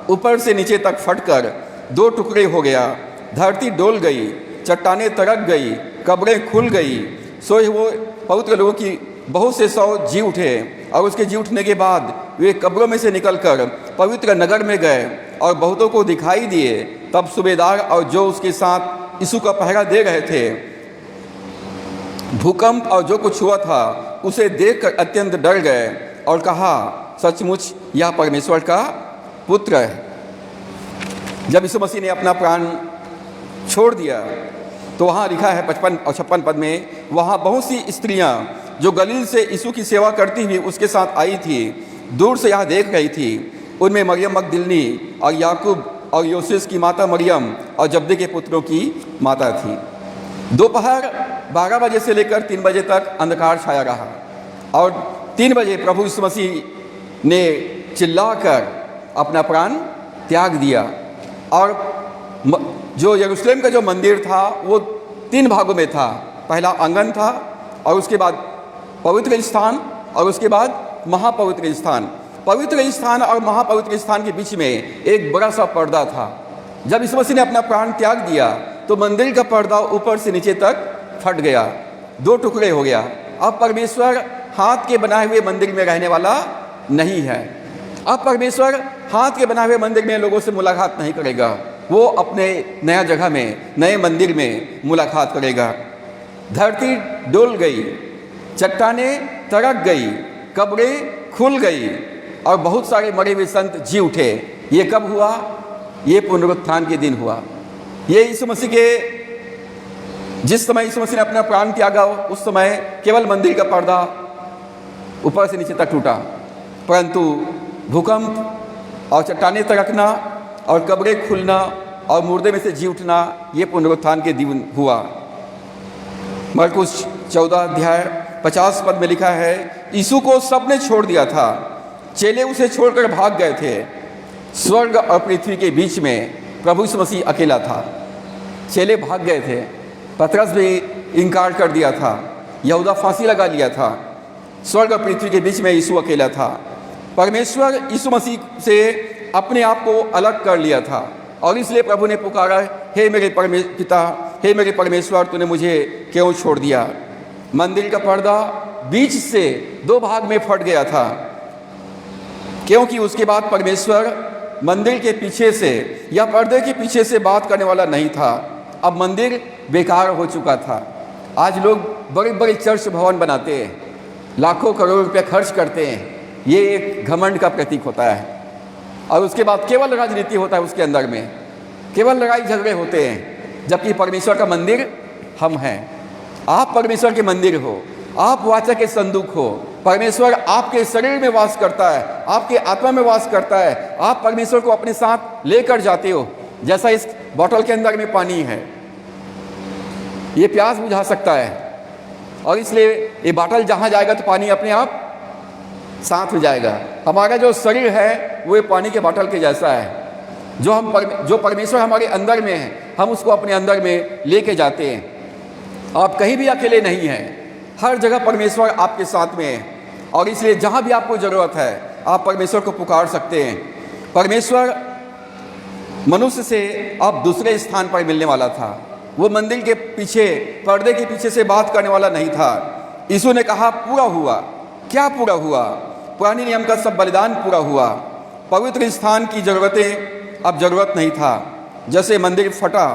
ऊपर से नीचे तक फटकर 2 टुकड़े हो गया, धरती डोल गई, चट्टानें तरक गई, कब्रें खुल गई। सोए हुए पवित्र लोगों की बहुत से 100 जी उठे और उसके जी उठने के बाद वे कब्रों में से निकलकर पवित्र नगर में गए और बहुतों को दिखाई दिए। तब सूबेदार और जो उसके साथ यीशु का पहरा दे रहे थे, भूकंप और जो कुछ हुआ था उसे देखकर अत्यंत डर गए और कहा, सचमुच यह परमेश्वर का पुत्र है। जब यीशु मसीह ने अपना प्राण छोड़ दिया तो वहाँ लिखा है 55 और 56 पद में, वहाँ बहुत सी स्त्रियाँ जो गलील से यीशु की सेवा करती हुई उसके साथ आई थी, दूर से यह देख रही थी। उनमें मरियम मगदलिनी और याकूब और योसेस की माता मरियम और जब्दे के पुत्रों की माता थी। दोपहर 12 बजे से लेकर 3 बजे तक अंधकार छाया रहा और 3 बजे प्रभु यीशु मसीह ने चिल्लाकर अपना प्राण त्याग दिया। और जो यरूशलेम का जो मंदिर था वो 3 भागों में था। पहला आंगन था और उसके बाद पवित्र स्थान और उसके बाद महापवित्र स्थान। पवित्र स्थान और महापवित्र स्थान के बीच में एक बड़ा सा पर्दा था। जब यीशु मसीह ने अपना प्राण त्याग दिया तो मंदिर का पर्दा ऊपर से नीचे तक फट गया, 2 टुकड़े हो गया। अब परमेश्वर हाथ के बनाए हुए मंदिर में रहने वाला नहीं है। अब परमेश्वर हाथ के बनाए हुए मंदिर में लोगों से मुलाकात नहीं करेगा, वो अपने नया जगह में, नए मंदिर में मुलाकात करेगा। धरती डोल गई, चट्टानें तरक गई, कब्रें खुल गई और बहुत सारे मरे हुए संत जी उठे। ये कब हुआ? ये पुनरुत्थान के दिन हुआ। ये यीशु मसीह के जिस समय यीशु मसीह ने अपना प्राण त्यागा उस समय केवल मंदिर का पर्दा ऊपर से नीचे तक टूटा, परंतु भूकंप और चट्टानें तरकना और कब्रें खुलना और मुर्दे में से जी उठना ये पुनरुत्थान के दिन हुआ। मरकुस 14 अध्याय 50 पद में लिखा है, यीशु को सबने छोड़ दिया था, चेले उसे छोड़कर भाग गए थे। स्वर्ग और पृथ्वी के बीच में प्रभु यीशु मसीह अकेला था। चेले भाग गए थे, पतरस भी इनकार कर दिया था, यहूदा फांसी लगा लिया था। स्वर्ग और पृथ्वी के बीच में यीशु अकेला था। परमेश्वर यीशु मसीह से अपने आप को अलग कर लिया था और इसलिए प्रभु ने पुकारा, हे मेरे पिता, हे मेरे परमेश्वर तूने मुझे क्यों छोड़ दिया। मंदिर का पर्दा बीच से 2 भाग में फट गया था, क्योंकि उसके बाद परमेश्वर मंदिर के पीछे से या पर्दे के पीछे से बात करने वाला नहीं था। अब मंदिर बेकार हो चुका था। आज लोग बड़े बड़े चर्च भवन बनाते हैं, लाखों करोड़ रुपये खर्च करते हैं, ये एक घमंड का प्रतीक होता है। और उसके बाद केवल राजनीति होता है, उसके अंदर में केवल लड़ाई झगड़े होते हैं, जबकि परमेश्वर का मंदिर हम हैं। आप परमेश्वर के मंदिर हो, आप वाचा के संदूक हो। परमेश्वर आपके शरीर में वास करता है, आपके आत्मा में वास करता है। आप परमेश्वर को अपने साथ लेकर जाते हो। जैसा इस बोतल के अंदर में पानी है, ये प्यास बुझा सकता है और इसलिए ये बोतल जहाँ जाएगा तो पानी अपने आप साथ हो जाएगा। हमारा जो शरीर है वो पानी के बोतल के जैसा है। जो परमेश्वर हमारे अंदर में है, हम उसको अपने अंदर में लेके जाते हैं। आप कहीं भी अकेले नहीं हैं, हर जगह परमेश्वर आपके साथ में है, और इसलिए जहाँ भी आपको ज़रूरत है आप परमेश्वर को पुकार सकते हैं। परमेश्वर मनुष्य से अब दूसरे स्थान पर मिलने वाला था। वो मंदिर के पीछे, पर्दे के पीछे से बात करने वाला नहीं था। यीशु ने कहा पूरा हुआ। क्या पूरा हुआ? पुराने नियम का सब बलिदान पूरा हुआ। पवित्र स्थान की ज़रूरतें अब ज़रूरत नहीं था। जैसे मंदिर फटा,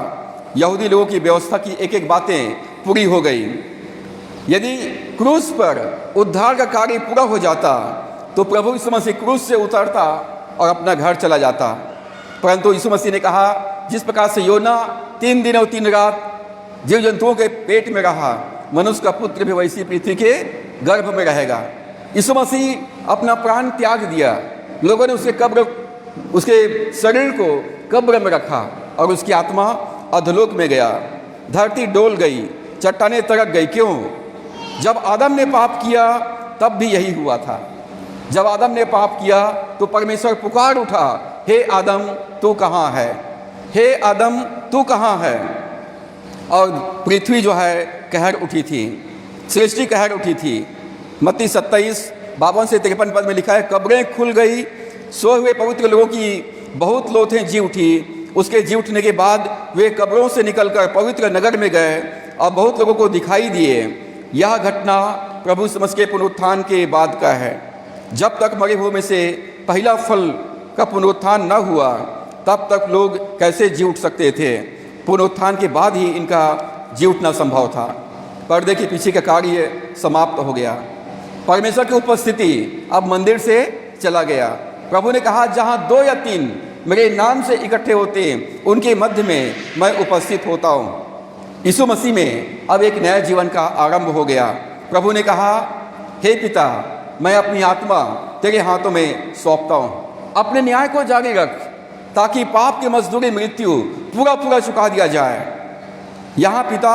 यहूदी लोगों की व्यवस्था की एक एक बातें पूरी हो गई। यदि क्रूस पर उद्धार का कार्य पूरा हो जाता तो प्रभु यीशु मसीह क्रूस से उतरता और अपना घर चला जाता। परंतु यीशु मसीह ने कहा, जिस प्रकार से योना 3 दिन और 3 रात जीव जंतुओं के पेट में रहा, मनुष्य का पुत्र भी वैसी पृथ्वी के गर्भ में रहेगा। यीशु मसीह अपना प्राण त्याग दिया। लोगों ने उसके शरीर को कब्र में रखा और उसकी आत्मा अधोलोक में गया। धरती डोल गई, चट्टानें तरक गई। क्यों? जब आदम ने पाप किया तब भी यही हुआ था। जब आदम ने पाप किया तो परमेश्वर पुकार उठा, हे आदम तू कहाँ है? हे आदम तू कहाँ है? और पृथ्वी जो है कहर उठी थी, सृष्टि कहर उठी थी। मत्ती 27:52 से 53 पद में लिखा है, कब्रें खुल गई, सोए हुए पवित्र लोगों की बहुत लोथें जी उठी। उसके जी उठने के बाद वे कब्रों से निकलकर पवित्र नगर में गए और बहुत लोगों को दिखाई दिए। यह घटना प्रभु समझ के पुनरुत्थान के बाद का है। जब तक मरे हुए में से पहला फल का पुनरुत्थान न हुआ तब तक लोग कैसे जी उठ सकते थे? पुनरुत्थान के बाद ही इनका जी उठना संभव था। पर्दे के पीछे का कार्य समाप्त हो गया। परमेश्वर की उपस्थिति अब मंदिर से चला गया। प्रभु ने कहा, जहाँ 2 या 3 मेरे नाम से इकट्ठे होते हैं उनके मध्य में मैं उपस्थित होता हूँ। यीशु मसीह में अब एक नया जीवन का आरंभ हो गया। प्रभु ने कहा, हे पिता, मैं अपनी आत्मा तेरे हाथों में सौंपता हूँ। अपने न्याय को जारी रख ताकि पाप की मजदूरी मृत्यु पूरा चुका दिया जाए। यहाँ पिता,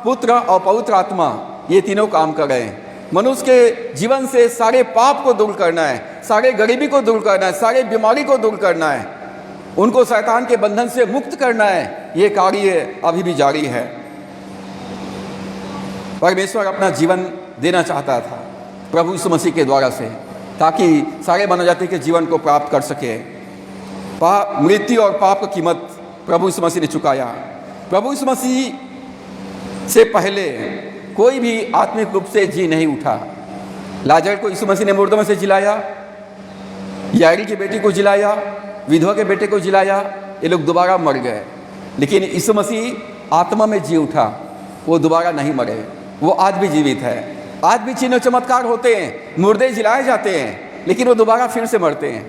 पुत्र और पवित्र आत्मा ये तीनों काम कर रहे हैं। मनुष्य के जीवन से सारे पाप को दूर करना है, सारे गरीबी को दूर करना है, सारे बीमारी को दूर करना है, उनको शैतान के बंधन से मुक्त करना है। ये कार्य अभी भी जारी है। परमेश्वर अपना जीवन देना चाहता था प्रभु यीशु मसीह के द्वारा से, ताकि सारे मानव जाति के जीवन को प्राप्त कर सके। मृत्यु और पाप की कीमत प्रभु यीशु मसीह ने चुकाया। प्रभु यीशु मसीह से पहले कोई भी आत्मिक रूप से जी नहीं उठा। लाजर को यीशु मसीह ने मुर्दों में से जिलाया, यारी की बेटी को जिलाया, विधवा के बेटे को जिलाया। ये लोग दोबारा मर गए, लेकिन यीशु मसीह आत्मा में जी उठा। वो दोबारा नहीं मरे, वो आज भी जीवित है। आज भी चिन्ह चमत्कार होते हैं, मुर्दे जिलाए जाते हैं, लेकिन वो दोबारा फिर से मरते हैं।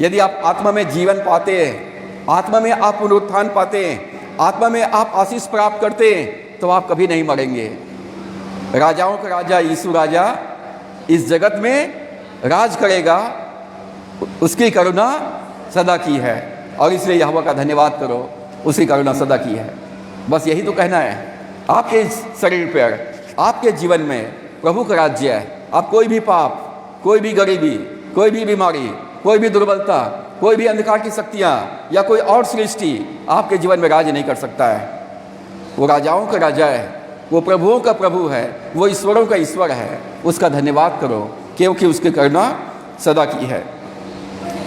यदि आप आत्मा में जीवन पाते हैं, आत्मा में आप पुनरुत्थान पाते हैं, आत्मा में आप आशीष प्राप्त करते हैं, तो आप कभी नहीं मरेंगे। राजाओं का राजा यीशु राजा इस जगत में राज करेगा। उसकी करुणा सदा की है, और इसलिए यहोवा का धन्यवाद करो, उसकी करुणा सदा की है। बस यही तो कहना है। आपके शरीर पर, आपके जीवन में प्रभु का राज्य है। आप कोई भी पाप, कोई भी गरीबी, कोई भी बीमारी, कोई भी दुर्बलता, कोई भी अंधकार की शक्तियाँ या कोई और सृष्टि आपके जीवन में राज नहीं कर सकता है। वो राजाओं का राजा है, वो प्रभुओं का प्रभु है, वो ईश्वरों का ईश्वर है। उसका धन्यवाद करो, क्योंकि उसकी करुणा सदा की है।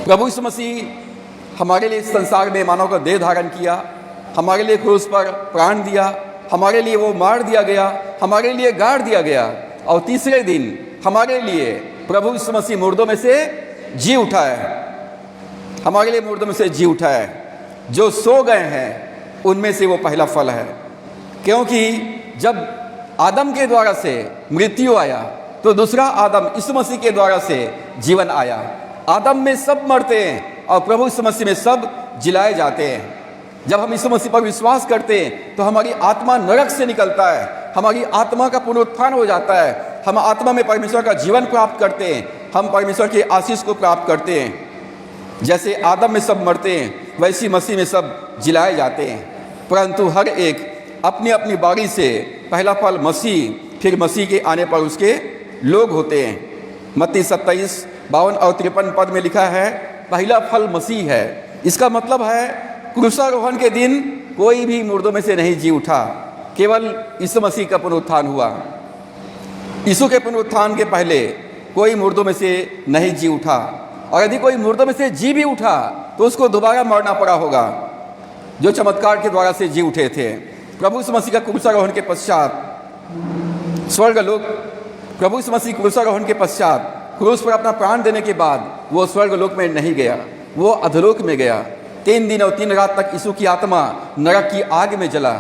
प्रभु यीशु मसीह हमारे लिए इस संसार में मानव का देह धारण किया, हमारे लिए क्रूस पर प्राण दिया, हमारे लिए वो मार दिया गया, हमारे लिए गाड़ दिया गया, और तीसरे दिन हमारे लिए प्रभु यीशु मसीह मुर्दों में से जी उठा है। हमारे लिए मुर्दों में से जी उठा है। जो सो गए हैं उनमें से वो पहला फल है। क्योंकि जब आदम के द्वारा से मृत्यु आया तो दूसरा आदम यीशु मसीह के द्वारा से जीवन आया। आदम में सब मरते हैं और प्रभु यीशु मसीह में सब जिलाए जाते हैं। जब हम यीशु मसीह पर विश्वास करते हैं तो हमारी आत्मा नरक से निकलता है, हमारी आत्मा का पुनरुत्थान हो जाता है। हम आत्मा में परमेश्वर का जीवन प्राप्त करते हैं, हम परमेश्वर के आशीष को प्राप्त करते हैं। जैसे आदम में सब मरते हैं, वैसी मसीह में सब जिलाए जाते हैं। परंतु हर एक अपनी अपनी बारी से पहला फल मसीह, फिर मसीह के आने पर उसके लोग होते हैं। मत्ती 27 52 और 53 पद में लिखा है, पहला फल मसीह है। इसका मतलब है क्रूसारोहण के दिन कोई भी मुर्दों में से नहीं जी उठा, केवल यीशु मसीह का पुनरुत्थान हुआ। यीशु के पुनरुत्थान के पहले कोई मुर्दों में से नहीं जी उठा, और यदि कोई मुर्दों में से जी भी उठा तो उसको दोबारा मरना पड़ा होगा, जो चमत्कार के द्वारा से जी उठे थे। प्रभु यीशु मसीह का क्रूसारोहण के पश्चात स्वर्गलोक, प्रभु यीशु मसीह क्रूसारोहण के पश्चात क्रूस पर अपना प्राण देने के बाद वो स्वर्गलोक में नहीं गया, वो अधोलोक में गया। 3 दिन और 3 रात तक यीशु की आत्मा नरक की आग में जला,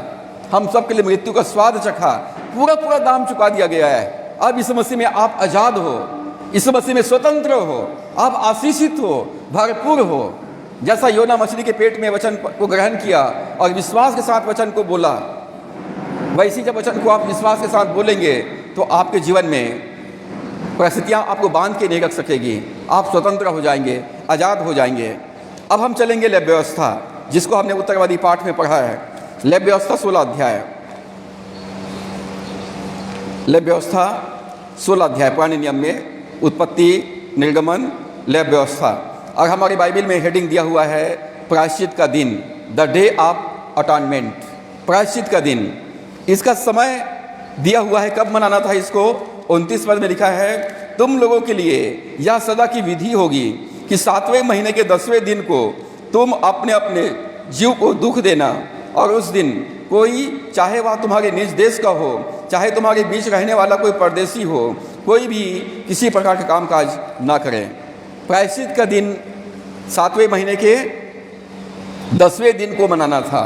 हम सब के लिए मृत्यु का स्वाद चखा, पूरा दाम चुका दिया गया है। अब यीशु मसीह में आप आज़ाद हो, यीशु मसीह में स्वतंत्र हो, आप आशीषित हो, भरपूर हो। जैसा योना मछली के पेट में वचन को ग्रहण किया और विश्वास के साथ वचन को बोला, वैसी जब वचन को आप विश्वास के साथ बोलेंगे तो आपके जीवन में परिस्थितियाँ आपको बांध के नहीं रख सकेगी, आप स्वतंत्र हो जाएंगे, आज़ाद हो जाएंगे। अब हम चलेंगे लेव व्यवस्था, जिसको हमने उत्तरवादी पाठ में पढ़ा है। लेव व्यवस्था 16 अध्याय, लेव व्यवस्था 16 अध्याय पुराने नियम में उत्पत्ति, निर्गमन, लेव व्यवस्था। और हमारी बाइबल में हेडिंग दिया हुआ है प्रायश्चित का दिन, द डे ऑफ अटॉनमेंट, प्रायश्चित का दिन। इसका समय दिया हुआ है, कब मनाना था इसको। 29 पद में लिखा है, तुम लोगों के लिए यह सदा की विधि होगी कि 7वें महीने के 10वें दिन को तुम अपने अपने जीव को दुख देना, और उस दिन कोई, चाहे वह तुम्हारे निज देश का हो, चाहे तुम्हारे बीच रहने वाला कोई परदेशी हो, कोई भी किसी प्रकार का कामकाज ना करे। प्रायश्चित का दिन 7वें महीने के 10वें दिन को मनाना था,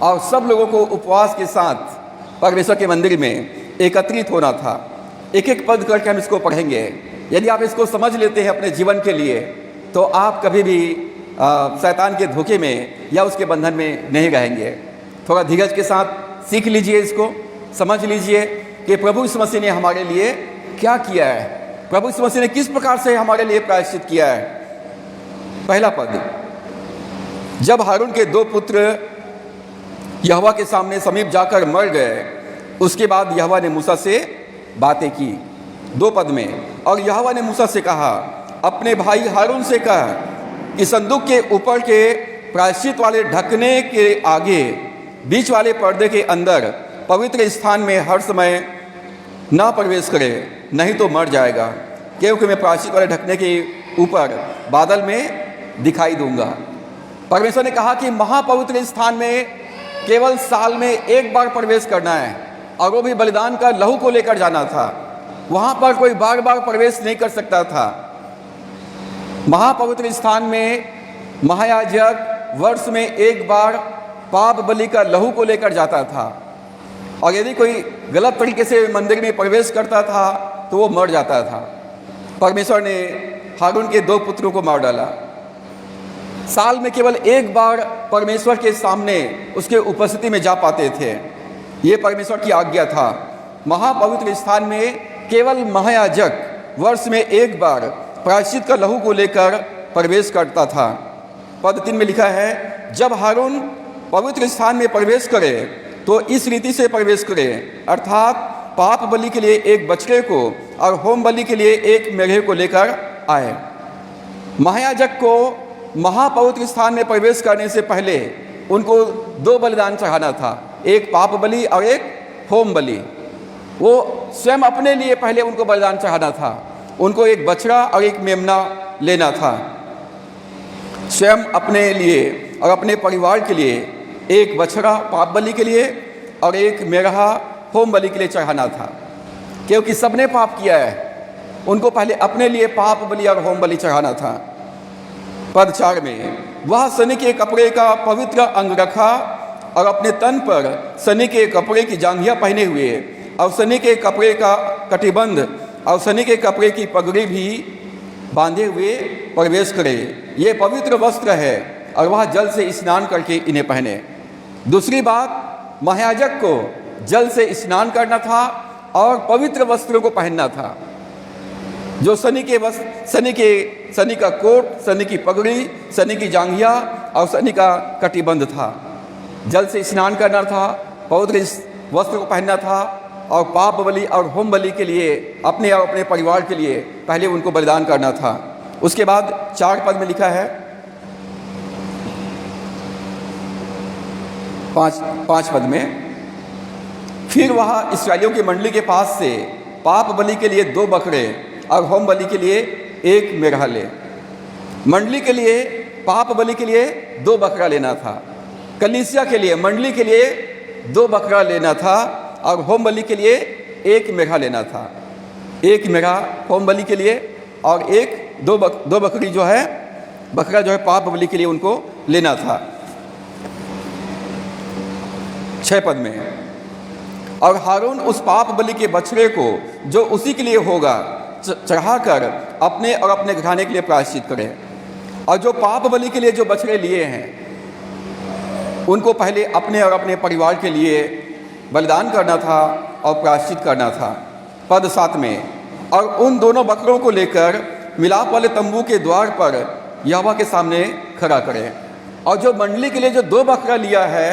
और सब लोगों को उपवास के साथ परमेश्वर के मंदिर में एकत्रित होना था। एक एक पद करके हम इसको पढ़ेंगे। यदि आप इसको समझ लेते हैं अपने जीवन के लिए, तो आप कभी भी शैतान के धोखे में या उसके बंधन में नहीं रहेंगे। थोड़ा धीरज के साथ सीख लीजिए, इसको समझ लीजिए कि प्रभु यीशु मसीह ने हमारे लिए क्या किया है, प्रभु यीशु मसीह ने किस प्रकार से हमारे लिए प्रायश्चित किया है। पहला पद, जब हारून के 2 पुत्र यहोवा के सामने समीप जाकर मर गए, उसके बाद यहोवा ने मूसा से बातें की। 2 पद में, और यहोवा ने मूसा से कहा, अपने भाई हारून से कहा कि संदूक के ऊपर के प्रायश्चित वाले ढकने के आगे बीच वाले पर्दे के अंदर पवित्र स्थान में हर समय ना प्रवेश करे, नहीं तो मर जाएगा, क्योंकि मैं प्रायश्चित वाले ढकने के ऊपर बादल में दिखाई दूंगा। परमेश्वर ने कहा कि महापवित्र स्थान में केवल साल में एक बार प्रवेश करना है, और वो भी बलिदान का लहू को लेकर जाना था। वहाँ पर कोई बार बार प्रवेश नहीं कर सकता था। महापवित्र स्थान में महायाजक वर्ष में एक बार पाप बलि का लहू को लेकर जाता था, और यदि कोई गलत तरीके से मंदिर में प्रवेश करता था तो वो मर जाता था। परमेश्वर ने हारून के 2 पुत्रों को मार डाला। साल में केवल एक बार परमेश्वर के सामने उसके उपस्थिति में जा पाते थे, ये परमेश्वर की आज्ञा था। महापवित्र स्थान में केवल महायाजक वर्ष में एक बार प्रायश्चित का लहू को लेकर प्रवेश करता था। पद 3 में लिखा है, जब हारून पवित्र स्थान में प्रवेश करे तो इस रीति से प्रवेश करे, अर्थात पाप बलि के लिए एक बछड़े को और होम बलि के लिए एक मेढ़े को लेकर आए। महायाजक को महापवित्र स्थान में प्रवेश करने से पहले उनको 2 बलिदान चढ़ाना था, एक पाप बलि और एक होम बलि। वो स्वयं अपने लिए पहले उनको बलिदान चढ़ाना था, उनको एक बछड़ा और एक मेमना लेना था। स्वयं अपने लिए और अपने परिवार के लिए एक बछड़ा पाप बलि के लिए और एक मेढ़ा होम बलि के लिए चढ़ाना था, क्योंकि सबने पाप किया है। उनको पहले अपने लिए पाप बलि और होम बलि चढ़ाना था। पद 4 में, वह सनी के कपड़े का पवित्र अंग रखा और अपने तन पर सनी के कपड़े की जांघिया पहने हुए और सनी के कपड़े का कटिबंध और सनी के कपड़े की पगड़ी भी बांधे हुए प्रवेश करे। ये पवित्र वस्त्र है और वह जल से स्नान करके इन्हें पहने। दूसरी बात, महायाजक को जल से स्नान करना था और पवित्र वस्त्रों को पहनना था। जो सनी का कोट, सनी की पगड़ी, सनी की जांघिया और सनी का कटिबंध था। जल से स्नान करना था, पवित्र वस्त्र को पहनना था और पाप बलि और होम बलि के लिए अपने और अपने परिवार के लिए पहले उनको बलिदान करना था। उसके बाद 4 पद में लिखा है, 5 पद में, फिर वह इस्राएलियों की मंडली के पास से पाप बलि के लिए 2 बकरे और होम बलि के लिए 1 मेढ़ा ले। मंडली के लिए पाप बलि के लिए 2 बकरा लेना था, कलीसिया के लिए मंडली के लिए 2 बकरा लेना था और होम बलि के लिए 1 मेढ़ा लेना था। 1 मेढ़ा होम बलि के लिए और 2 बकरी जो है बकरा जो है पाप बलि के लिए उनको लेना था। 6 पद में, और हारून उस पाप बलि के बछड़े को जो उसी के लिए होगा चढ़ाकर अपने और अपने घराने के लिए प्रायश्चित करे। और जो पाप बलि के लिए जो बछड़े लिए हैं उनको पहले अपने और अपने परिवार के लिए बलिदान करना था और प्रायश्चित करना था। पद 7 में, और उन दोनों बकरों को लेकर मिलाप वाले तंबू के द्वार पर यहोवा के सामने खड़ा करें। और जो मंडली के लिए जो 2 बकरा लिया है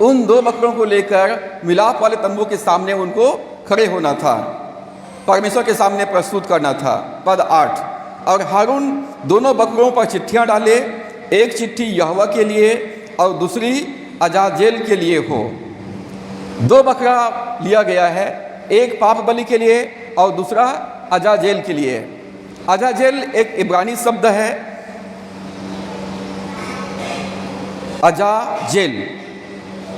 उन 2 बकरों को लेकर मिलाप वाले तंबू के सामने उनको खड़े होना था, परमेश्वर के सामने प्रस्तुत करना था। पद 8, और हारून दोनों बकरों पर चिट्ठियाँ डाले, एक चिट्ठी यहोवा के लिए और दूसरी अजाजेल के लिए हो। 2 बकरा लिया गया है, एक पाप बलि के लिए और दूसरा अजाजेल के लिए। अजाजेल एक इब्रानी शब्द है, अजाजेल।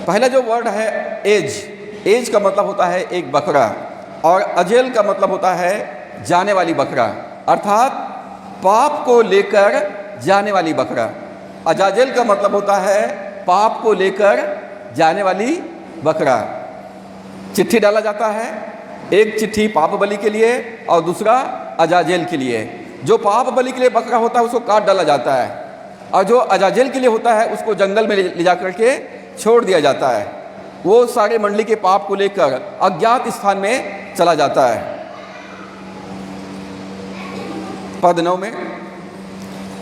पहला जो वर्ड है एज का मतलब होता है एक बकरा, और अजेल का मतलब होता है जाने वाली बकरा, अर्थात पाप को लेकर जाने वाली बकरा। अजाजेल का मतलब होता है पाप को लेकर जाने वाली बकरा। चिट्ठी डाला जाता है, एक चिट्ठी पाप बलि के लिए और दूसरा अजाजेल के लिए। जो पाप बलि के लिए बकरा होता है उसको काट डाला जाता है, और जो अजाजेल के लिए होता है उसको जंगल में ले जा करके छोड़ दिया जाता है। वो सारे मंडली के पाप को लेकर अज्ञात स्थान में चला जाता है। पद 9 में,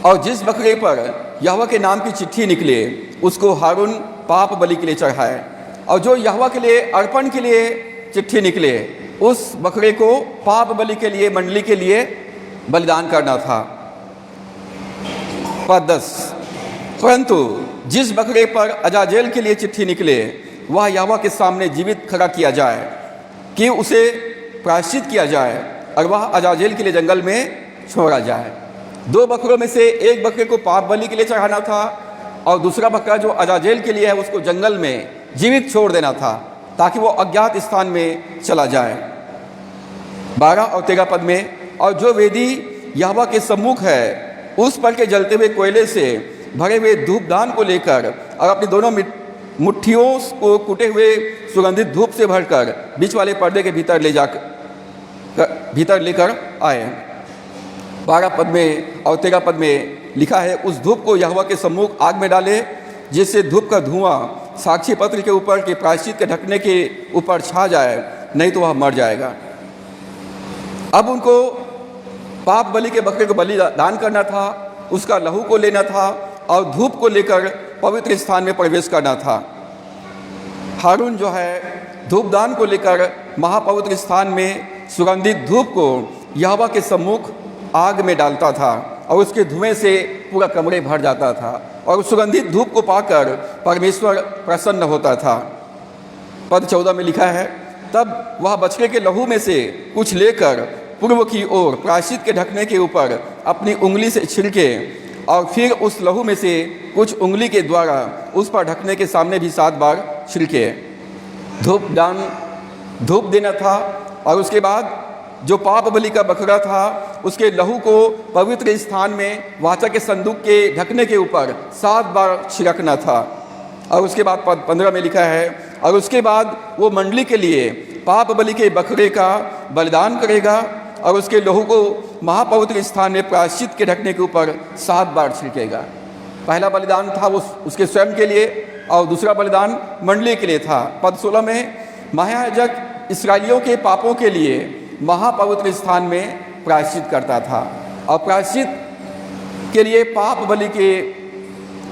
और जिस बकरे पर यहोवा के नाम की चिट्ठी निकले उसको हारून पाप बलि के लिए चढ़ाए, और जो यहोवा के लिए अर्पण के लिए चिट्ठी निकले उस बकरे को पाप बलि के लिए मंडली के लिए बलिदान करना था। पद 10, परंतु जिस बकरे पर अजाजेल के लिए चिट्ठी निकले वह यहोवा के सामने जीवित खड़ा किया जाए कि उसे प्रायश्चित किया जाए, और वह अजाजेल के लिए जंगल में छोड़ा जाए। 2 बकरों में से एक बकरे को पाप बलि के लिए चढ़ाना था और दूसरा बकरा जो अजाजेल के लिए है उसको जंगल में जीवित छोड़ देना था ताकि वो अज्ञात स्थान में चला जाए। 12 और 13 पद में, और जो वेदी यहोवा के सम्मुख है उस पर के जलते हुए कोयले से भरे हुए धूपदान को लेकर और अपनी दोनों मुट्ठियों को कुटे हुए सुगंधित धूप से भरकर बीच वाले पर्दे के भीतर लेकर आए। 12 पद में और 13 पद में लिखा है, उस धूप को यहोवा के सम्मुख आग में डाले जिससे धूप का धुआं साक्षी पत्र के ऊपर के प्रायश्चित के ढकने के ऊपर छा जाए, नहीं तो वह मर जाएगा। अब उनको पाप बलि के बकरे को बलिदान करना था, उसका लहू को लेना था और धूप को लेकर पवित्र स्थान में प्रवेश करना था। हारून जो है धूपदान को लेकर महापवित्र स्थान में सुगंधित धूप को यहोवा के सम्मुख आग में डालता था और उसके धुएं से पूरा कमरे भर जाता था, और उस सुगंधित धूप को पाकर परमेश्वर प्रसन्न होता था। पद 14 में लिखा है, तब वह बछड़े के लहू में से कुछ लेकर पूर्व की ओर प्रायश्चित के ढकने के ऊपर अपनी उंगली से छिड़के, और फिर उस लहू में से कुछ उंगली के द्वारा उस पर ढकने के सामने भी 7 बार छिड़के। धूप देना था, और उसके बाद जो पाप बलि का बकरा था उसके लहू को पवित्र स्थान में वाचा के संदूक के ढकने के ऊपर 7 बार छिड़कना था। और उसके बाद पद 15 में लिखा है, और उसके बाद वो मंडली के लिए पाप बलि के बकरे का बलिदान करेगा और उसके लहू को महापवित्र स्थान में प्रायश्चित के ढकने के ऊपर 7 बार छिड़केगा। पहला बलिदान था वो उसके स्वयं के लिए, और दूसरा बलिदान मंडली के लिए था। पद 16 में, महायाजक इस्राएलियों के पापों के लिए महापवित्र स्थान में प्रायश्चित करता था, और प्रायश्चित के लिए पाप बलि के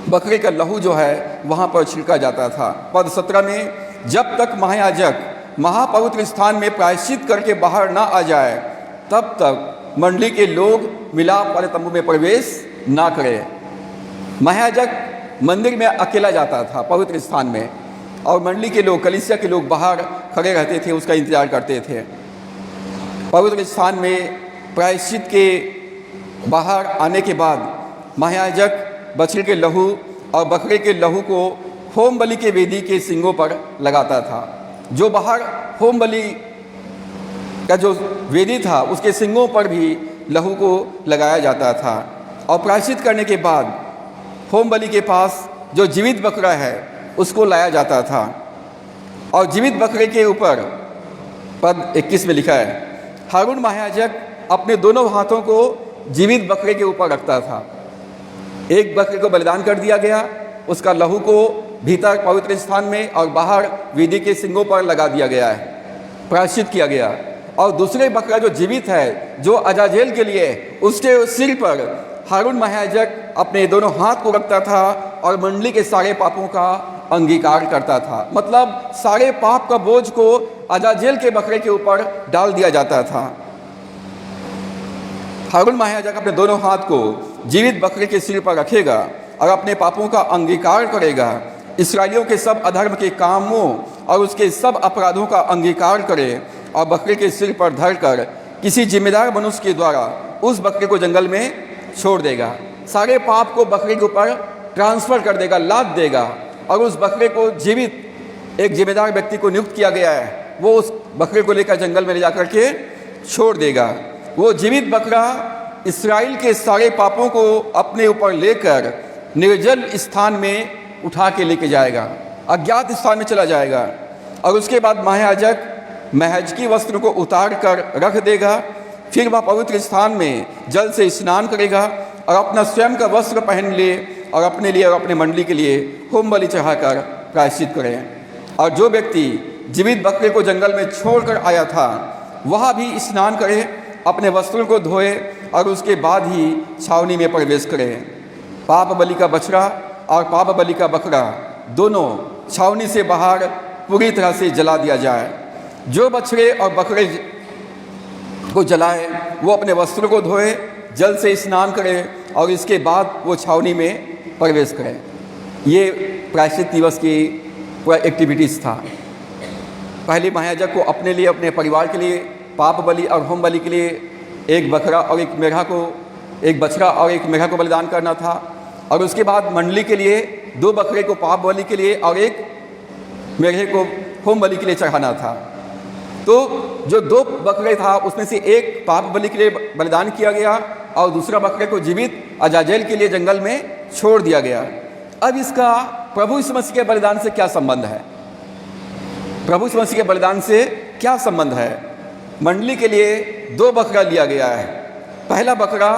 बकरे का लहू जो है वहाँ पर छिड़का जाता था। पद 17 में, जब तक महायाजक महापवित्र स्थान में प्रायश्चित करके बाहर ना आ जाए, तब तक मंडली के लोग मिलाप वाले तंबू में प्रवेश ना करें। महायाजक मंदिर में अकेला जाता था पवित्र स्थान में, और मंडली के लोग, कलीसिया के लोग बाहर खड़े रहते थे, उसका इंतजार करते थे। पवित्र स्थान में प्रायश्चित के बाहर आने के बाद महायाजक बछड़े के लहू और बकरे के लहू को होम बलि के वेदी के सींगों पर लगाता था। जो बाहर होम बलि का जो वेदी था उसके सींगों पर भी लहू को लगाया जाता था। और प्रायश्चित करने के बाद होम बलि के पास जो जीवित बकरा है उसको लाया जाता था, और जीवित बकरे के ऊपर पद 21 में लिखा है, हारून महायाजक अपने दोनों हाथों को जीवित बकरे के ऊपर रखता था। एक बकरे को बलिदान कर दिया गया, उसका लहू को भीतर पवित्र स्थान में और बाहर वेदी के सींगों पर लगा दिया गया है, प्रायश्चित किया गया। और दूसरे बकरा जो जीवित है, जो अजाजेल के लिए, उसके सिर पर हारून महायाजक अपने दोनों हाथ को रखता था और मंडली के सारे पापों का अंगीकार करता था। मतलब सारे पाप का बोझ को अजाजेल के बकरे के ऊपर डाल दिया जाता था। हारून महायाजक अपने दोनों हाथ को जीवित बकरे के सिर पर रखेगा और अपने पापों का अंगीकार करेगा। इस्राएलियों के सब अधर्म के कामों और उसके सब अपराधों का अंगीकार करे और बकरे के सिर पर धरकर किसी जिम्मेदार मनुष्य के द्वारा उस बकरे को जंगल में छोड़ देगा। सारे पाप को बकरे के ऊपर ट्रांसफर कर देगा, लाद देगा, और उस बकरे को जीवित एक जिम्मेदार व्यक्ति को नियुक्त किया गया है, वो उस बकरे को लेकर जंगल में ले जाकर के छोड़ देगा। वो जीवित बकरा इस्राएल के सारे पापों को अपने ऊपर लेकर निर्जल स्थान में उठा के लेके जाएगा, अज्ञात स्थान में चला जाएगा, और उसके बाद महायाजक महज की वस्त्र को उतार कर रख देगा। फिर वह पवित्र स्थान में जल से स्नान करेगा और अपना स्वयं का वस्त्र पहन ले और अपने लिए और अपने मंडली के लिए होम बलि चढ़ाकर प्रायश्चित करें। और जो व्यक्ति जीवित बकरे को जंगल में छोड़कर आया था वह भी स्नान करे, अपने वस्त्रों को धोए और उसके बाद ही छावनी में प्रवेश करे। पाप बलि का बछड़ा और पाप बलि का बकरा दोनों छावनी से बाहर पूरी तरह से जला दिया जाए। जो बछड़े और बकरे को जलाए वो अपने वस्त्रों को धोए, जल से स्नान करे और इसके बाद वो छावनी में प्रवेश करे। ये प्रायश्चित दिवस की पूरा एक्टिविटीज़ था। पहले महायाजक को अपने लिए, अपने परिवार के लिए पाप बलि और होम बलि के लिए एक बकरा और एक मेढ़ा को, एक बछड़ा और एक मेढ़ा को बलिदान करना था, और उसके बाद मंडली के लिए 2 बकरे को पाप बलि के लिए और एक मेढ़े को होम बलि के लिए चढ़ाना था। तो जो 2 बकरे था उसमें से एक पाप बलि के लिए बलिदान किया गया और दूसरा बकरे को जीवित अजाजेल के लिए जंगल में छोड़ दिया गया। अब इसका प्रभु यीशु मसीह के बलिदान से क्या संबंध है? प्रभु यीशु मसीह के बलिदान से क्या संबंध है? मंडली के लिए 2 बकरा लिया गया है। पहला बकरा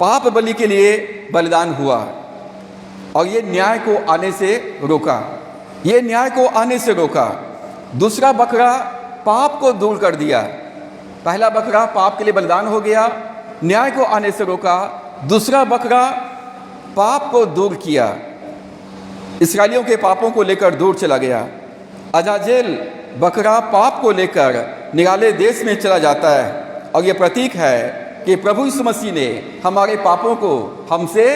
पाप बलि के लिए बलिदान हुआ और ये न्याय को आने से रोका, ये न्याय को आने से रोका। दूसरा बकरा पाप को दूर कर दिया। पहला बकरा पाप के लिए बलिदान हो गया, न्याय को आने से रोका। दूसरा बकरा पाप को दूर किया, इस्राएलियों के पापों को लेकर दूर चला गया। अजाजेल बकरा पाप को लेकर निराले देश में चला जाता है और ये प्रतीक है कि प्रभु यीशु मसीह ने हमारे पापों को हमसे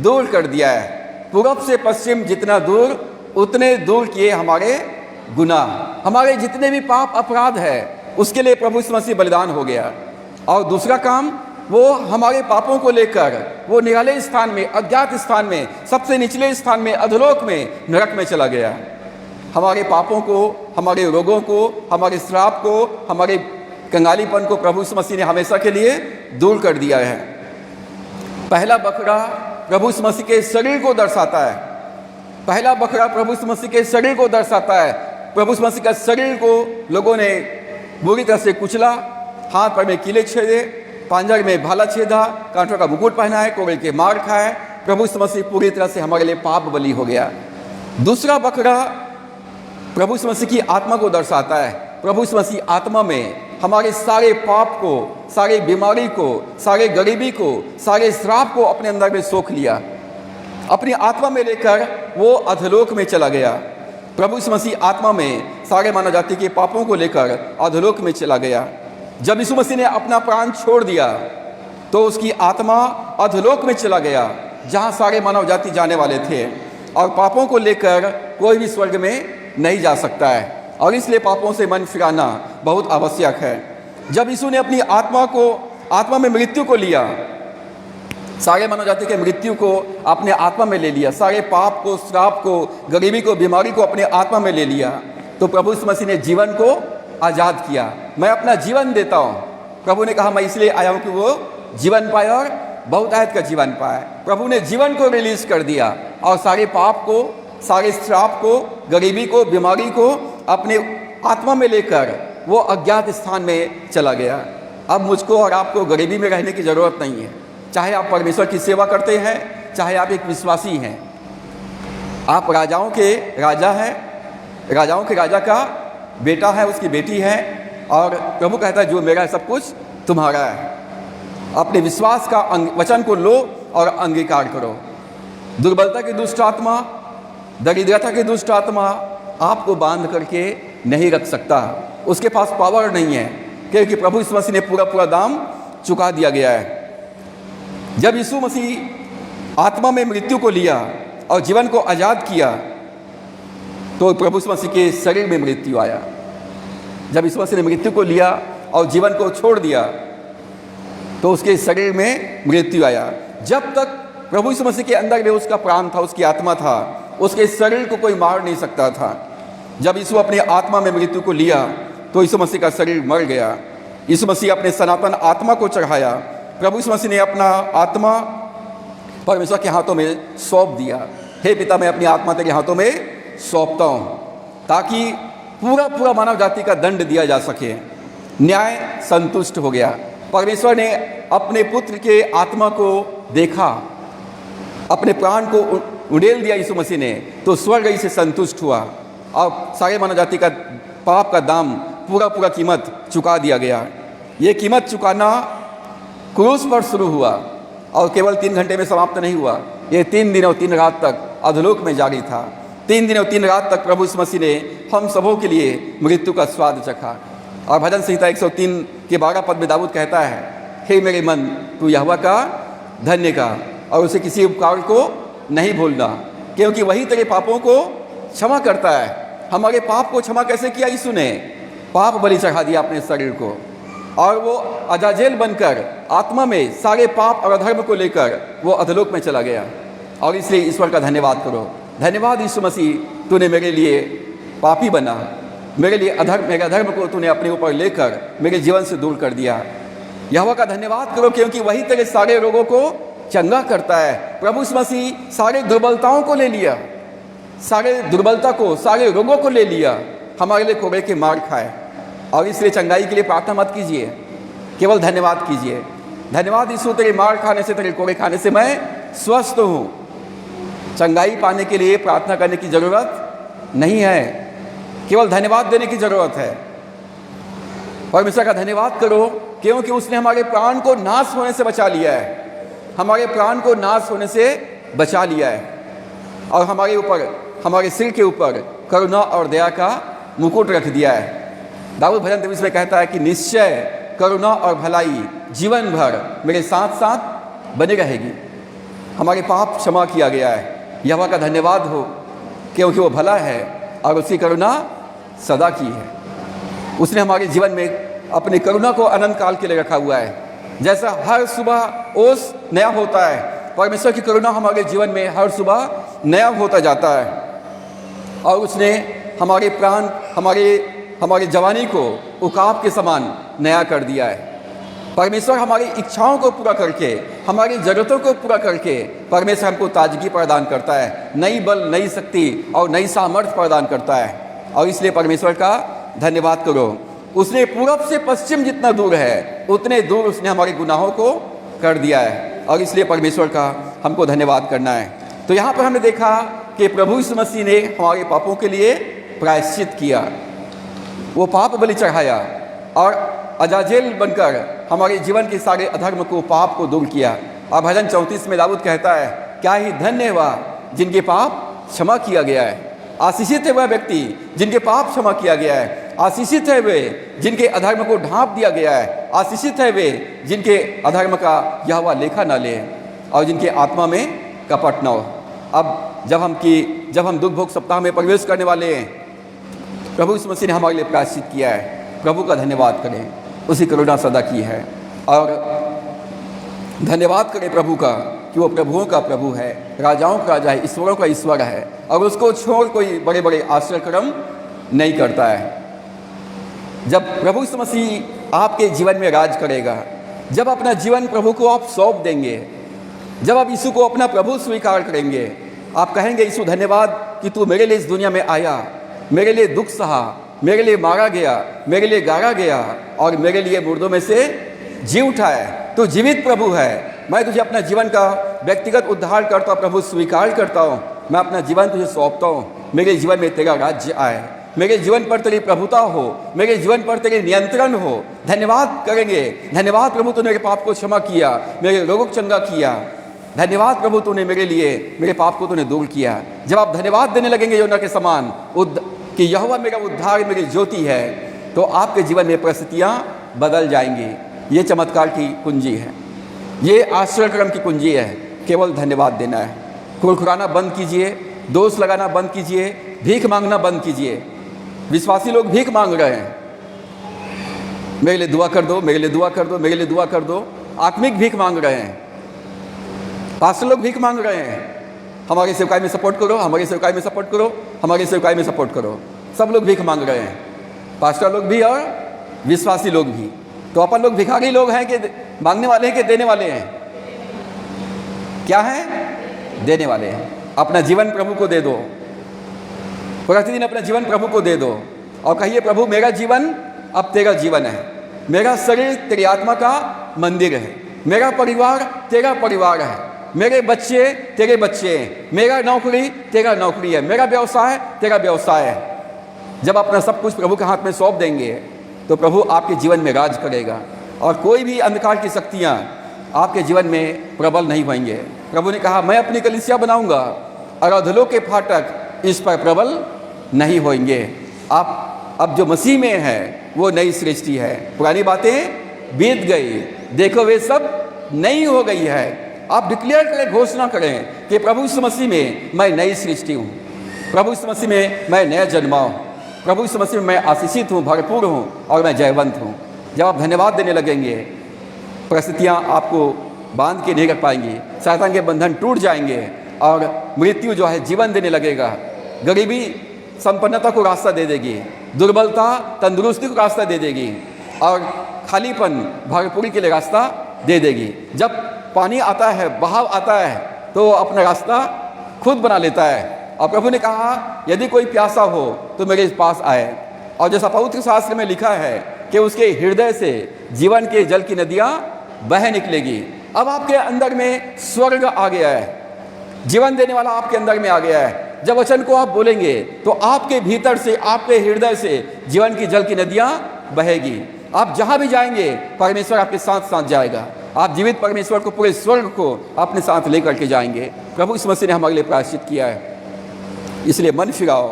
दूर कर दिया है। पूरब से पश्चिम जितना दूर, उतने दूर किए हमारे गुनाह, हमारे जितने भी पाप अपराध है उसके लिए प्रभु यीशु मसीह बलिदान हो गया। और दूसरा काम, वो हमारे पापों को लेकर वो निराले स्थान में, अज्ञात स्थान में, सबसे निचले स्थान में, अधोलोक में, नरक में चला गया। हमारे पापों को, हमारे रोगों को, हमारे श्राप को, हमारे कंगालीपन को प्रभु यीशु मसीह ने हमेशा के लिए दूर कर दिया है। पहला बकरा प्रभु यीशु मसीह के शरीर को दर्शाता है। पहला बकरा प्रभु यीशु मसीह के शरीर को दर्शाता है। प्रभु यीशु मसीह का शरीर को लोगों ने बुरी तरह से कुचला, हाथ पैर में कीले छेदे, पांजर में भाला छेदा, कांटों का मुकुट पहना है, कोड़े के मार खाए। प्रभु यीशु मसीह पूरी तरह से हमारे लिए पाप बलि हो गया। दूसरा बकरा प्रभु यीशु मसीह की आत्मा को दर्शाता है। प्रभु यीशु मसीह आत्मा में हमारे सारे पाप को, सारे बीमारी को, सारे गरीबी को, सारे श्राप को अपने अंदर में सोख लिया, अपनी आत्मा में लेकर वो अधोलोक में चला गया। प्रभु यीशु मसीह आत्मा में सारे मानव जाति के पापों को लेकर अधोलोक में चला गया। जब यीशु मसीह ने अपना प्राण छोड़ दिया तो उसकी आत्मा अधोलोक में चला गया, जहाँ सारे मानव जाति जाने वाले थे, और पापों को लेकर कोई भी स्वर्ग में नहीं जा सकता है, और इसलिए पापों से मन फिराना बहुत आवश्यक है। जब यीशु ने अपनी आत्मा में मृत्यु को लिया, सारे मानव जाति के मृत्यु को अपने आत्मा में ले लिया, सारे पाप को, श्राप को, गरीबी को, बीमारी को अपने आत्मा में ले लिया, तो प्रभु यीशु मसीह ने जीवन को आज़ाद किया। मैं अपना जीवन देता हूँ, प्रभु ने कहा, मैं इसलिए आया हूँ कि वो जीवन पाए और बहुतायत का जीवन पाए। प्रभु ने जीवन को रिलीज कर दिया और सारे पाप को, सारे श्राप को, गरीबी को, बीमारी को अपने आत्मा में लेकर वो अज्ञात स्थान में चला गया। अब मुझको और आपको गरीबी में रहने की ज़रूरत नहीं है। चाहे आप परमेश्वर की सेवा करते हैं, चाहे आप एक विश्वासी हैं, आप राजाओं के राजा हैं, राजाओं के राजा का बेटा है, उसकी बेटी है, और प्रभु कहता है जो मेरा है सब कुछ तुम्हारा है। अपने विश्वास का वचन को लो और अंगीकार करो। दुर्बलता की दुष्ट आत्मा, दरिद्रता की दुष्ट आत्मा आपको बांध करके नहीं रख सकता, उसके पास पावर नहीं है, क्योंकि प्रभु यीशु मसीह ने पूरा दाम चुका दिया गया है। जब यीशु मसीह आत्मा में मृत्यु को लिया और जीवन को आज़ाद किया तो प्रभु यीशु मसीह के शरीर में मृत्यु आया। जब यीशु मसीह ने मृत्यु को लिया और जीवन को छोड़ दिया तो उसके शरीर में मृत्यु आया। जब तक प्रभु यीशु मसीह के अंदर में उसका प्राण था, उसकी आत्मा था, उसके शरीर को कोई मार नहीं सकता था। जब यीशु अपने आत्मा में मृत्यु को लिया तो यीशु मसीह का शरीर मर गया। यीशु मसीह अपने सनातन आत्मा को चढ़ाया। प्रभु यीशु मसीह ने अपना आत्मा परमेश्वर के हाथों में सौंप दिया। हे पिता, मैं अपनी आत्मा तेरे हाथों में सौंपता हूँ, ताकि पूरा मानव जाति का दंड दिया जा सके। न्याय संतुष्ट हो गया। परमेश्वर ने अपने पुत्र के आत्मा को देखा, अपने प्राण को उड़ेल दिया यीशु मसीह ने, तो स्वर्ग इसे संतुष्ट हुआ और सारे मानव जाति का पाप का दाम पूरा कीमत चुका दिया गया। ये कीमत चुकाना क्रूस पर शुरू हुआ और केवल 3 घंटे में समाप्त नहीं हुआ। ये 3 दिन और 3 रात तक अधोलोक में जारी था। 3 दिन और 3 रात तक प्रभु यीशु मसीह ने हम सबों के लिए मृत्यु का स्वाद चखा। और भजन संहिता 103 के 12 पद में दाऊद कहता है, हे मेरे मन, तू यहोवा का धन्य का और उसे किसी उपकार को नहीं भूलना, क्योंकि वही तेरे पापों को क्षमा करता है। हमारे पाप को क्षमा कैसे किया? यीशु ने पाप बलि चढ़ा दिया अपने शरीर को, और वो अजाजेल बनकर आत्मा में सारे पाप और अधर्म को लेकर वो अधोलोक में चला गया। और इसलिए ईश्वर का धन्यवाद करो। धन्यवाद यीशु मसीह, तूने मेरे लिए पापी बना, मेरे लिए मेरे अधर्म को तूने अपने ऊपर लेकर मेरे जीवन से दूर कर दिया। यहोवा का धन्यवाद करो, क्योंकि वही तेरे सारे रोगों को चंगा करता है। प्रभु यीशु मसीह सारे दुर्बलताओं को ले लिया, सारे दुर्बलता को, सारे रोगों को ले लिया, हमारे लिए कोड़े के मार खाए। और इसलिए चंगाई के लिए प्रार्थना मत कीजिए, केवल धन्यवाद कीजिए। धन्यवाद यीशु, तेरे मार खाने से, तेरे कोड़े खाने से मैं स्वस्थ हूँ। चंगाई पाने के लिए प्रार्थना करने की ज़रूरत नहीं है, केवल धन्यवाद देने की ज़रूरत है। परमेश्वर का धन्यवाद करो, क्योंकि उसने हमारे प्राण को नाश होने से बचा लिया है। हमारे प्राण को नाश होने से बचा लिया है और हमारे ऊपर, हमारे सिर के ऊपर करुणा और दया का मुकुट रख दिया है। दाऊद भजन 23 में कहता है कि निश्चय करुणा और भलाई जीवन भर मेरे साथ साथ बनी रहेगी। हमारे पाप क्षमा किया गया है। यहोवा का धन्यवाद हो, क्योंकि वो भला है और उसकी करुणा सदा की है। उसने हमारे जीवन में अपनी करुणा को अनंत काल के लिए रखा हुआ है। जैसा हर सुबह ओस नया होता है, परमेश्वर की करुणा हमारे जीवन में हर सुबह नया होता जाता है। और उसने हमारे प्राण, हमारी जवानी को उकाब के समान नया कर दिया है। परमेश्वर हमारी इच्छाओं को पूरा करके, हमारी ज़रूरतों को पूरा करके परमेश्वर हमको ताजगी प्रदान करता है, नई बल, नई शक्ति और नई सामर्थ्य प्रदान करता है। और इसलिए परमेश्वर का धन्यवाद करो। उसने पूरब से पश्चिम जितना दूर है, उतने दूर उसने हमारे गुनाहों को कर दिया है, और इसलिए परमेश्वर का हमको धन्यवाद करना है। तो यहाँ पर हमने देखा कि प्रभु यीशु मसीह ने हमारे पापों के लिए प्रायश्चित किया, वो पाप बलि चढ़ाया और अजाजेल बनकर हमारे जीवन के सारे अधर्म को, पाप को दूर किया। और भजन 34 में दाऊद कहता है, क्या ही धन्य हुआ जिनके पाप क्षमा किया गया है। आशीषित है वह व्यक्ति जिनके पाप क्षमा किया गया है। आशीषित है वे जिनके अधर्म को ढांप दिया गया है। आशीषित है वे जिनके अधर्म का यहोवा लेखा न ले और जिनके आत्मा में कपट न हो। अब जब हम दुख भोग सप्ताह में प्रवेश करने वाले हैं, प्रभु यीशु मसीह ने हमारे लिए प्रायश्चित किया है। प्रभु का धन्यवाद करें, उसी करुणा सदा की है। और धन्यवाद करें प्रभु का कि वो प्रभुओं का प्रभु है, राजाओं का राजा है, ईश्वरों का ईश्वर है और उसको छोड़ कोई बड़े बड़े आश्चर्य कर्म नहीं करता है। जब प्रभु यीशु मसीह आपके जीवन में राज करेगा, जब अपना जीवन प्रभु को आप सौंप देंगे, जब आप यीशु को अपना प्रभु स्वीकार करेंगे, आप कहेंगे यीशु धन्यवाद कि तू मेरे लिए इस दुनिया में आया, मेरे लिए दुख सहा, मेरे लिए मारा गया, मेरे लिए गाड़ा गया और मेरे लिए मुर्दों में से जी उठा है। तू जीवित प्रभु है। मैं तुझे अपना जीवन का व्यक्तिगत उद्धार करता हूँ प्रभु, स्वीकार करता हूँ। मैं अपना जीवन तुझे सौंपता हूँ। मेरे जीवन में तेरा राज्य आए, मेरे जीवन पर तेरी प्रभुता हो, मेरे जीवन पर तेरे नियंत्रण हो। धन्यवाद करेंगे, धन्यवाद प्रभु तूने मेरे पाप को क्षमा किया, मेरे रोगों को चंगा किया। धन्यवाद प्रभु तूने मेरे लिए मेरे पाप को तूने दूर किया। जब आप धन्यवाद देने लगेंगे योना के समान कि यहोवा मेरा उद्धार, मेरी ज्योति है, तो आपके जीवन में परिस्थितियाँ बदल जाएंगी। ये चमत्कार की कुंजी है, ये आश्चर्यक्रम की कुंजी है। केवल धन्यवाद देना है। खुरखुराना बंद कीजिए, दोष लगाना बंद कीजिए, भीख मांगना बंद कीजिए। विश्वासी लोग भीख मांग रहे हैं, मेरे लिए दुआ कर दो, मेरे लिए दुआ कर दो, मेरे लिए दुआ कर दो। आत्मिक भीख मांग रहे हैं। पास्टर लोग भीख मांग रहे हैं, हमारी सेवकाई में सपोर्ट करो, हमारी सेवकाई में सपोर्ट करो, हमारी सेवकाई में सपोर्ट करो। सब लोग भीख मांग रहे हैं, पास्टर लोग भी और विश्वासी लोग भी। तो अपन लोग भिखारी लोग हैं कि मांगने वाले हैं कि देने वाले हैं? क्या हैं? देने वाले हैं। अपना जीवन प्रभु को दे दो, प्रतिदिन अपना जीवन प्रभु को दे दो और कहिए प्रभु मेरा जीवन अब तेरा जीवन है, मेरा शरीर तेरी आत्मा का मंदिर है, मेरा परिवार तेरा परिवार है, मेरे बच्चे तेरे बच्चे हैं, मेरा नौकरी तेरा नौकरी है, मेरा व्यवसाय तेरा व्यवसाय है। जब अपना सब कुछ प्रभु के हाथ में सौंप देंगे तो प्रभु आपके जीवन में राज करेगा और कोई भी अंधकार की शक्तियाँ आपके जीवन में प्रबल नहीं होंगे। प्रभु ने कहा मैं अपनी कलीसिया बनाऊंगा और अधलों के फाटक इस पर प्रबल नहीं होंगे। आप अब जो मसीह में है वो नई सृष्टि है, पुरानी बातें बीत गई, देखो वे सब नई हो गई है। आप डिक्लेयर करें, घोषणा करें कि प्रभु यीशु मसीह में मैं नई सृष्टि हूँ, प्रभु यीशु मसीह में मैं नया जन्मा हूँ, प्रभु यीशु मसीह में मैं आशीषित हूँ, भरपूर हूँ और मैं जयवंत हूँ। जब आप धन्यवाद देने लगेंगे, परिस्थितियाँ आपको बांध के नहीं रख पाएंगी, शैतान के बंधन टूट जाएंगे और मृत्यु जो है जीवन देने लगेगा। गरीबी संपन्नता को रास्ता दे देगी, दुर्बलता तंदुरुस्ती को रास्ता दे देगी और खालीपन भरपूरी के लिए रास्ता दे देगी। जब पानी आता है, बहाव आता है, तो अपना रास्ता खुद बना लेता है। और प्रभु ने कहा यदि कोई प्यासा हो तो मेरे पास आए, और जैसा पवित्र शास्त्र में लिखा है कि उसके हृदय से जीवन के जल की नदियाँ बह निकलेगी। अब आपके अंदर में स्वर्ग आ गया है, जीवन देने वाला आपके अंदर में आ गया है। जब वचन को आप बोलेंगे तो आपके भीतर से, आपके हृदय से जीवन की जल की नदियाँ बहेगी। आप जहाँ भी जाएंगे परमेश्वर आपके साथ साथ जाएगा। आप जीवित परमेश्वर को, पूरे स्वर्ग को अपने साथ लेकर के जाएंगे। प्रभु इस मसीह ने हमारे लिए प्रायश्चित किया है, इसलिए मन फिराओ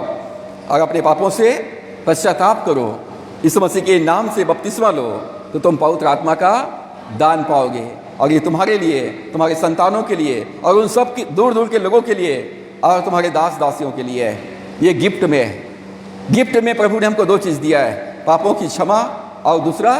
और अपने पापों से पश्चाताप करो। इस मसीह के नाम से बपतिस्मा लो तो तुम पवित्र आत्मा का दान पाओगे और ये तुम्हारे लिए, तुम्हारे संतानों के लिए और उन सब दूर दूर के लोगों के लिए और तुम्हारे दास दासियों के लिए है। ये गिफ्ट में है। गिफ्ट में प्रभु ने हमको दो चीज़ दिया है, पापों की क्षमा और दूसरा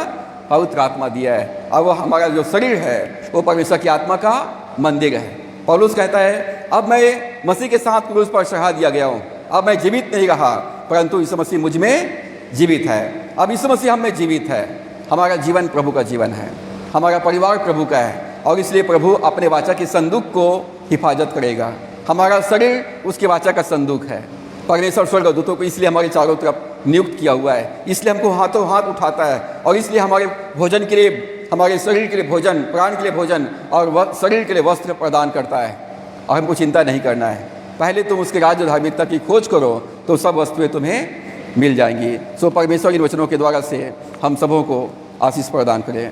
पवित्र आत्मा दिया है। और वो हमारा जो शरीर है वो परमेश्वर की आत्मा का मंदिर है। पौलुस कहता है अब मैं मसीह के साथ क्रूस पर चढ़ा दिया गया हूँ, अब मैं जीवित नहीं रहा परंतु यीशु मसीह मुझ में जीवित है। अब यीशु मसीह हम में जीवित है। हमारा जीवन प्रभु का जीवन है, हमारा परिवार प्रभु का है और इसलिए प्रभु अपने वाचा के संदूक को हिफाजत करेगा। हमारा शरीर उसके वाचा का संदूक है। परमेश्वर स्वर्गदूतों को इसलिए हमारे चारों तरफ नियुक्त किया हुआ है, इसलिए हमको हाथों हाथ उठाता है और इसलिए हमारे भोजन के लिए, हमारे शरीर के लिए भोजन, प्राण के लिए भोजन और शरीर के लिए वस्त्र प्रदान करता है। और हमको चिंता नहीं करना है, पहले तुम उसके राज्य धार्मिकता की खोज करो तो सब वस्तुएं तुम्हें मिल जाएंगी। सो परमेश्वर इन वचनों के द्वारा से हम सबों को आशीष प्रदान करें।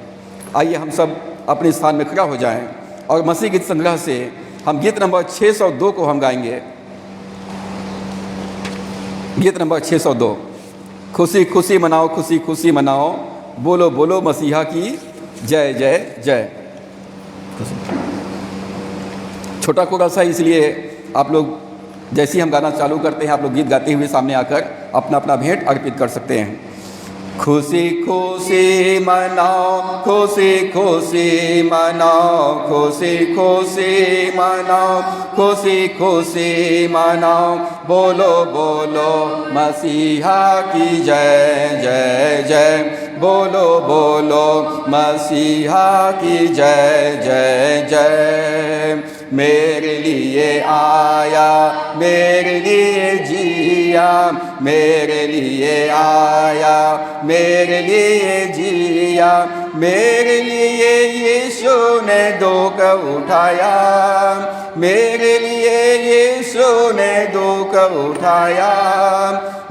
आइए हम सब अपने स्थान में खड़ा हो जाएं और मसीह गीत संग्रह से हम गीत नंबर 602 को हम गाएंगे। गीत नंबर 602। खुशी खुशी मनाओ, खुशी खुशी मनाओ, बोलो बोलो मसीहा की जय जय जय। छोटा कोरा सा, इसलिए आप लोग जैसे ही हम गाना चालू करते हैं आप लोग गीत गाते हुए सामने आकर अपना अपना भेंट अर्पित कर सकते हैं। खुशी खुशी मनाओ, खुशी खुशी मनाओ, खुशी खुशी मनाओ, खुशी खुशी मनाओ, बोलो बोलो मसीहा की जय जय जय, बोलो बोलो मसीहा की जय जय जय। मेरे लिए आया, मेरे लिए जिया, मेरे लिए आया, मेरे लिए जिया, मेरे लिए यीशु ने दुख उठाया, मेरे लिए यीशु ने दुख उठाया,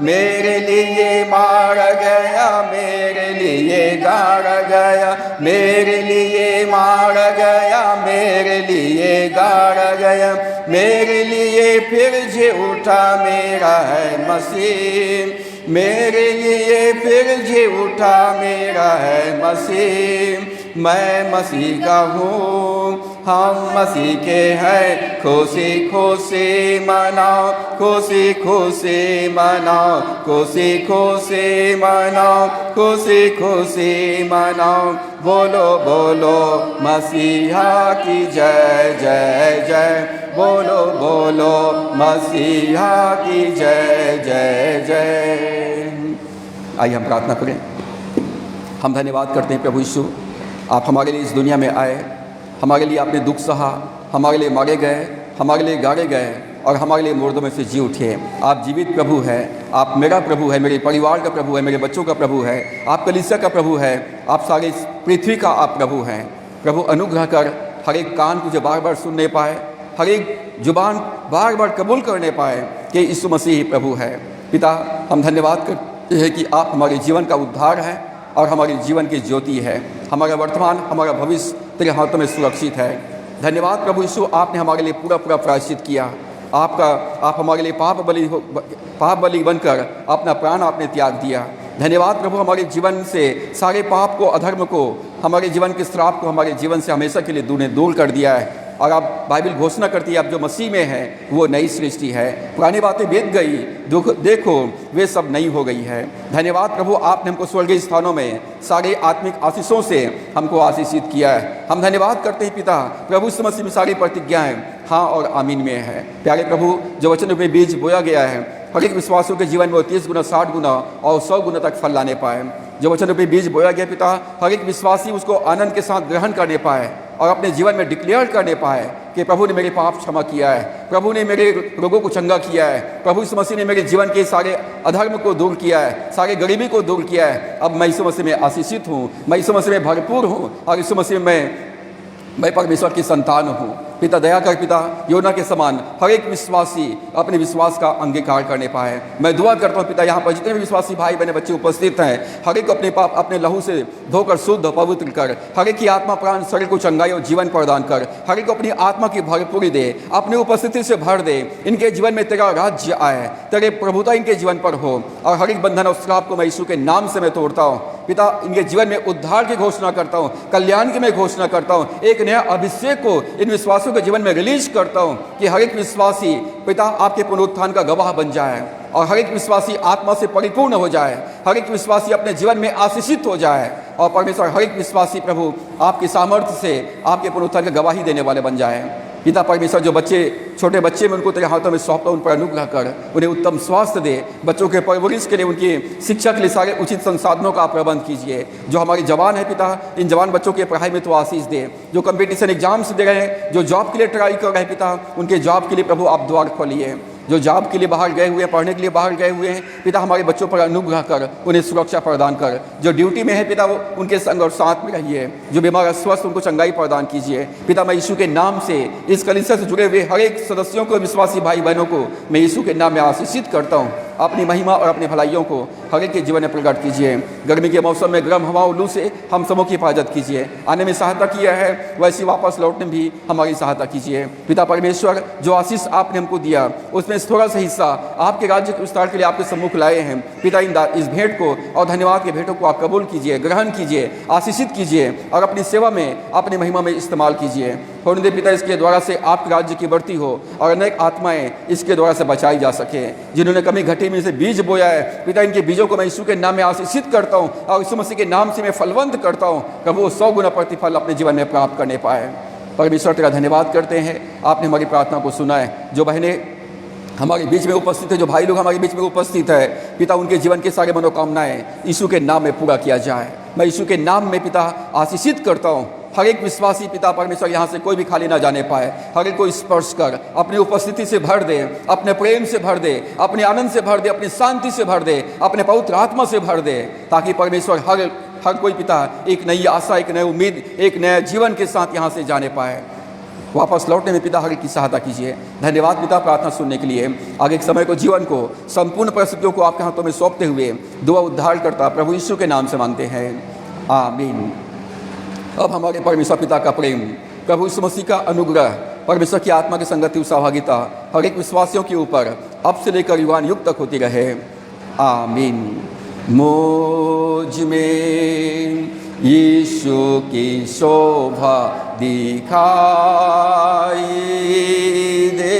मेरे लिए मार गया, मेरे लिए गाड़ गया, मेरे लिए मार गया, मेरे लिए गाड़ गया, मेरे लिए फिर जी उठा मेरा है मसीह, मेरे लिए फिर जी उठा मेरा है मसीह। मैं मसीह का हूँ, हम मसीह के हैं, खुशी खुशी मनाओ, खुशी खुशी मनाओ, खुशी खुशी मनाओ, खुशी खुशी मनाओ, बोलो बोलो मसीहा की जय जय जय, बोलो बोलो मसीहा की जय जय जय। आइए हम प्रार्थना करें। हम धन्यवाद करते हैं प्रभु यीशु, आप हमारे लिए इस दुनिया में आए, हमारे लिए आपने दुख सहा, हमारे लिए मारे गए, हमारे लिए गाड़े गए और हमारे लिए मुर्दों में से जी उठे। आप जीवित प्रभु हैं, आप मेरा प्रभु है, मेरे परिवार का प्रभु है, मेरे बच्चों का प्रभु है, आप कलीसिया का प्रभु है, आप सारे पृथ्वी का आप प्रभु हैं। प्रभु अनुग्रह कर हर एक कान तुझे बार बार सुनने पाए, हर एक जुबान बार बार कबूल करने पाए कि यीशु मसीह ही प्रभु है। पिता, हम धन्यवाद करते हैं कि आप हमारे जीवन का उद्धार है और हमारे जीवन की ज्योति है। हमारा वर्तमान, हमारा भविष्य तेरे हाथों में सुरक्षित है। धन्यवाद प्रभु यीशु, आपने हमारे लिए पूरा पूरा प्रायश्चित किया। आप हमारे लिए पाप बलि बनकर अपना प्राण आपने त्याग दिया। धन्यवाद प्रभु, हमारे जीवन से सारे पाप को, अधर्म को, हमारे जीवन के श्राप को हमारे जीवन से हमेशा के लिए दूर कर दिया है। और आप बाइबल घोषणा करती है, आप जो मसीह में है वो नई सृष्टि है, पुरानी बातें बीत गई, देखो वे सब नई हो गई है। धन्यवाद प्रभु, आपने हमको स्वर्गीय स्थानों में सारे आत्मिक आशीषों से हमको आशीषित किया है। हम धन्यवाद करते हैं पिता, प्रभु इस मसीह में सारी प्रतिज्ञाएं हाँ और आमीन में है। प्यारे प्रभु, जो वचन में बीज बोया गया है, हर एक विश्वासियों के जीवन में 30 गुना, 60 गुना और 100 गुना तक फल लाने पाए। जो वचन रूपी बीज बोया गया पिता, हर एक विश्वासी उसको आनंद के साथ ग्रहण करने पाए और अपने जीवन में डिक्लेयर करने पाए कि प्रभु ने मेरे पाप क्षमा किया है, प्रभु ने मेरे रोगों को चंगा किया है, प्रभु यीशु मसीह ने मेरे जीवन के सारे अधर्म को दूर किया है, सारे गरीबी को दूर किया है। अब मैं यीशु मसीह में आशीषित हूँ, मैं यीशु मसीह में भरपूर हूँ और यीशु मसीह में मैं परमेश्वर की संतान हूँ। पिता दया कर पिता, योना के समान हर एक विश्वासी अपने विश्वास का अंगीकार करने पाए। मैं दुआ करता हूँ पिता, यहाँ पर जितने भी विश्वासी भाई बहने बच्चे उपस्थित हैं, हर एक को अपने पाप अपने लहू से धोकर शुद्ध पवित्र कर, हर एक की आत्मा प्राण शरीर को चंगाई और जीवन प्रदान कर, हर एक को अपनी आत्मा की भरपूरी दे, अपनी उपस्थिति से भर दे। इनके जीवन में तेरा राज्य आए, तेरे प्रभुता इनके जीवन पर हो और हर एक बंधन और श्राप को मैं यीशु के नाम से मैं तोड़ता हूँ। पिता, इनके जीवन में उद्धार की घोषणा करता हूँ, कल्याण की मैं घोषणा करता हूँ, एक नया अभिषेक को इन विश्वासियों के जीवन में रिलीज करता हूँ कि हर एक विश्वासी पिता आपके पुनरुत्थान का गवाह बन जाए और हर एक विश्वासी आत्मा से परिपूर्ण हो जाए, हर एक विश्वासी अपने जीवन में आशीषित हो जाए और परमेश्वर हर एक विश्वासी प्रभु आपकी सामर्थ्य से आपके पुनरुत्थान की गवाही देने वाले बन जाए। पिता परमेश्वर, जो बच्चे छोटे बच्चे में उनको तेरे हाथों में सौंपता, उन पर अनुग्रह कर, उन्हें उत्तम स्वास्थ्य दे, बच्चों के परवरिश के लिए उनकी शिक्षा के लिए सारे उचित संसाधनों का प्रबंध कीजिए। जो हमारे जवान है पिता, इन जवान बच्चों के पढ़ाई में तो आशीष दे, जो कंपटीशन एग्जाम्स दे रहे हैं, जो जॉब के लिए ट्राई कर रहे हैं पिता, उनके जॉब के लिए प्रभु आप द्वार खोलिए। जो जॉब के लिए बाहर गए हुए हैं, पढ़ने के लिए बाहर गए हुए हैं पिता, हमारे बच्चों पर अनुग्रह कर, उन्हें सुरक्षा प्रदान कर। जो ड्यूटी में है पिता, वो उनके संग और साथ में रहिए। जो बीमार स्वस्थ, उनको चंगाई प्रदान कीजिए। पिता, मैं यीशु के नाम से इस कलीसिया से जुड़े हुए हर एक सदस्यों को, विश्वासी भाई बहनों को मैं यीशु के नाम में आशीषित करता हूँ। अपनी महिमा और अपनी भलाइयों को हर एक के जीवन में प्रकट कीजिए। गर्मी के मौसम में गर्म हवा और लू से हम सबों की हिफाजत कीजिए। आने में सहायता किया है, वैसी वापस लौटने में भी हमारी सहायता कीजिए। पिता परमेश्वर, जो आशीष आपने हमको दिया उसमें से थोड़ा सा हिस्सा आपके राज्य के विस्तार के लिए आपके सम्मुख लाए हैं। पिता इस भेंट को और धन्यवाद के भेंटों को आप कबूल कीजिए, ग्रहण कीजिए, आशीषित कीजिए और अपनी सेवा में अपनी महिमा में इस्तेमाल कीजिए। होने दे पिता इसके द्वारा से आपके राज्य की बढ़ती हो और अनेक आत्माएं इसके द्वारा से बचाई जा सके। जिन्होंने कमी घटी में से बीज बोया है पिता, इनके बीजों को मैं यीशु के नाम में आशीषित करता हूँ और यीशु मसीह के नाम से मैं फलवंत करता हूँ, प्रभु वो 100 गुना प्रतिफल अपने जीवन में प्राप्त करने पाए। परमेश्वर तेरा धन्यवाद करते हैं, आपने हमारी प्रार्थना को सुना है। जो बहनें हमारे बीच में उपस्थित है, जो भाई लोग हमारे बीच में उपस्थित है पिता, उनके जीवन के सारे मनोकामनाएं यीशु के नाम में पूरा किया जाए। मैं यीशु के नाम में पिता आशीषित करता हूँ। हर एक विश्वासी पिता परमेश्वर यहाँ से कोई भी खाली ना जाने पाए। हर एक को स्पर्श कर अपनी उपस्थिति से भर दे, अपने प्रेम से भर दे, अपने आनंद से भर दे, अपनी शांति से भर दे, अपने पवित्र आत्मा से भर दे, ताकि परमेश्वर हर कोई पिता एक नई आशा, एक नई उम्मीद, एक नए जीवन के साथ यहाँ से जाने पाए। वापस लौटने में पिता हर एक की सहायता कीजिए। धन्यवाद पिता प्रार्थना सुनने के लिए। आगे के समय को, जीवन को, संपूर्ण परिस्थितियों को आपके हाथों में सौंपते हुए दुआ उद्धार करता प्रभु यीशु के नाम से मांगते हैं, आमीन। अब हमारे परमेश्वर पिता का प्रेम, प्रभु यीशु मसीह का अनुग्रह, परमेश्वर की आत्मा की संगति और सहभागिता हर एक विश्वासियों के ऊपर अब से लेकर युगान युग तक होती रहे, आमीन। मुझ में यीशु की शोभा दिखाई दे,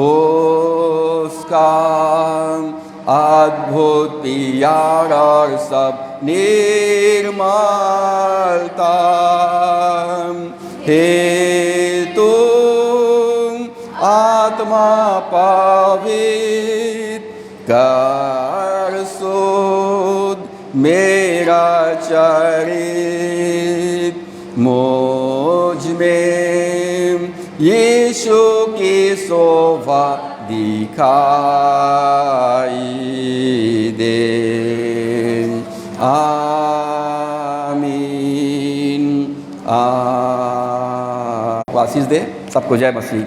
उसका अद्भुत प्यार और सब निर्मलता, हे तुम आत्मा पवित्र कर शुद्ध मेरा चरित, मुझ में यीशु की शोभा दिखाई दे, आमीन। आशीष दे सबको। जय मसीह।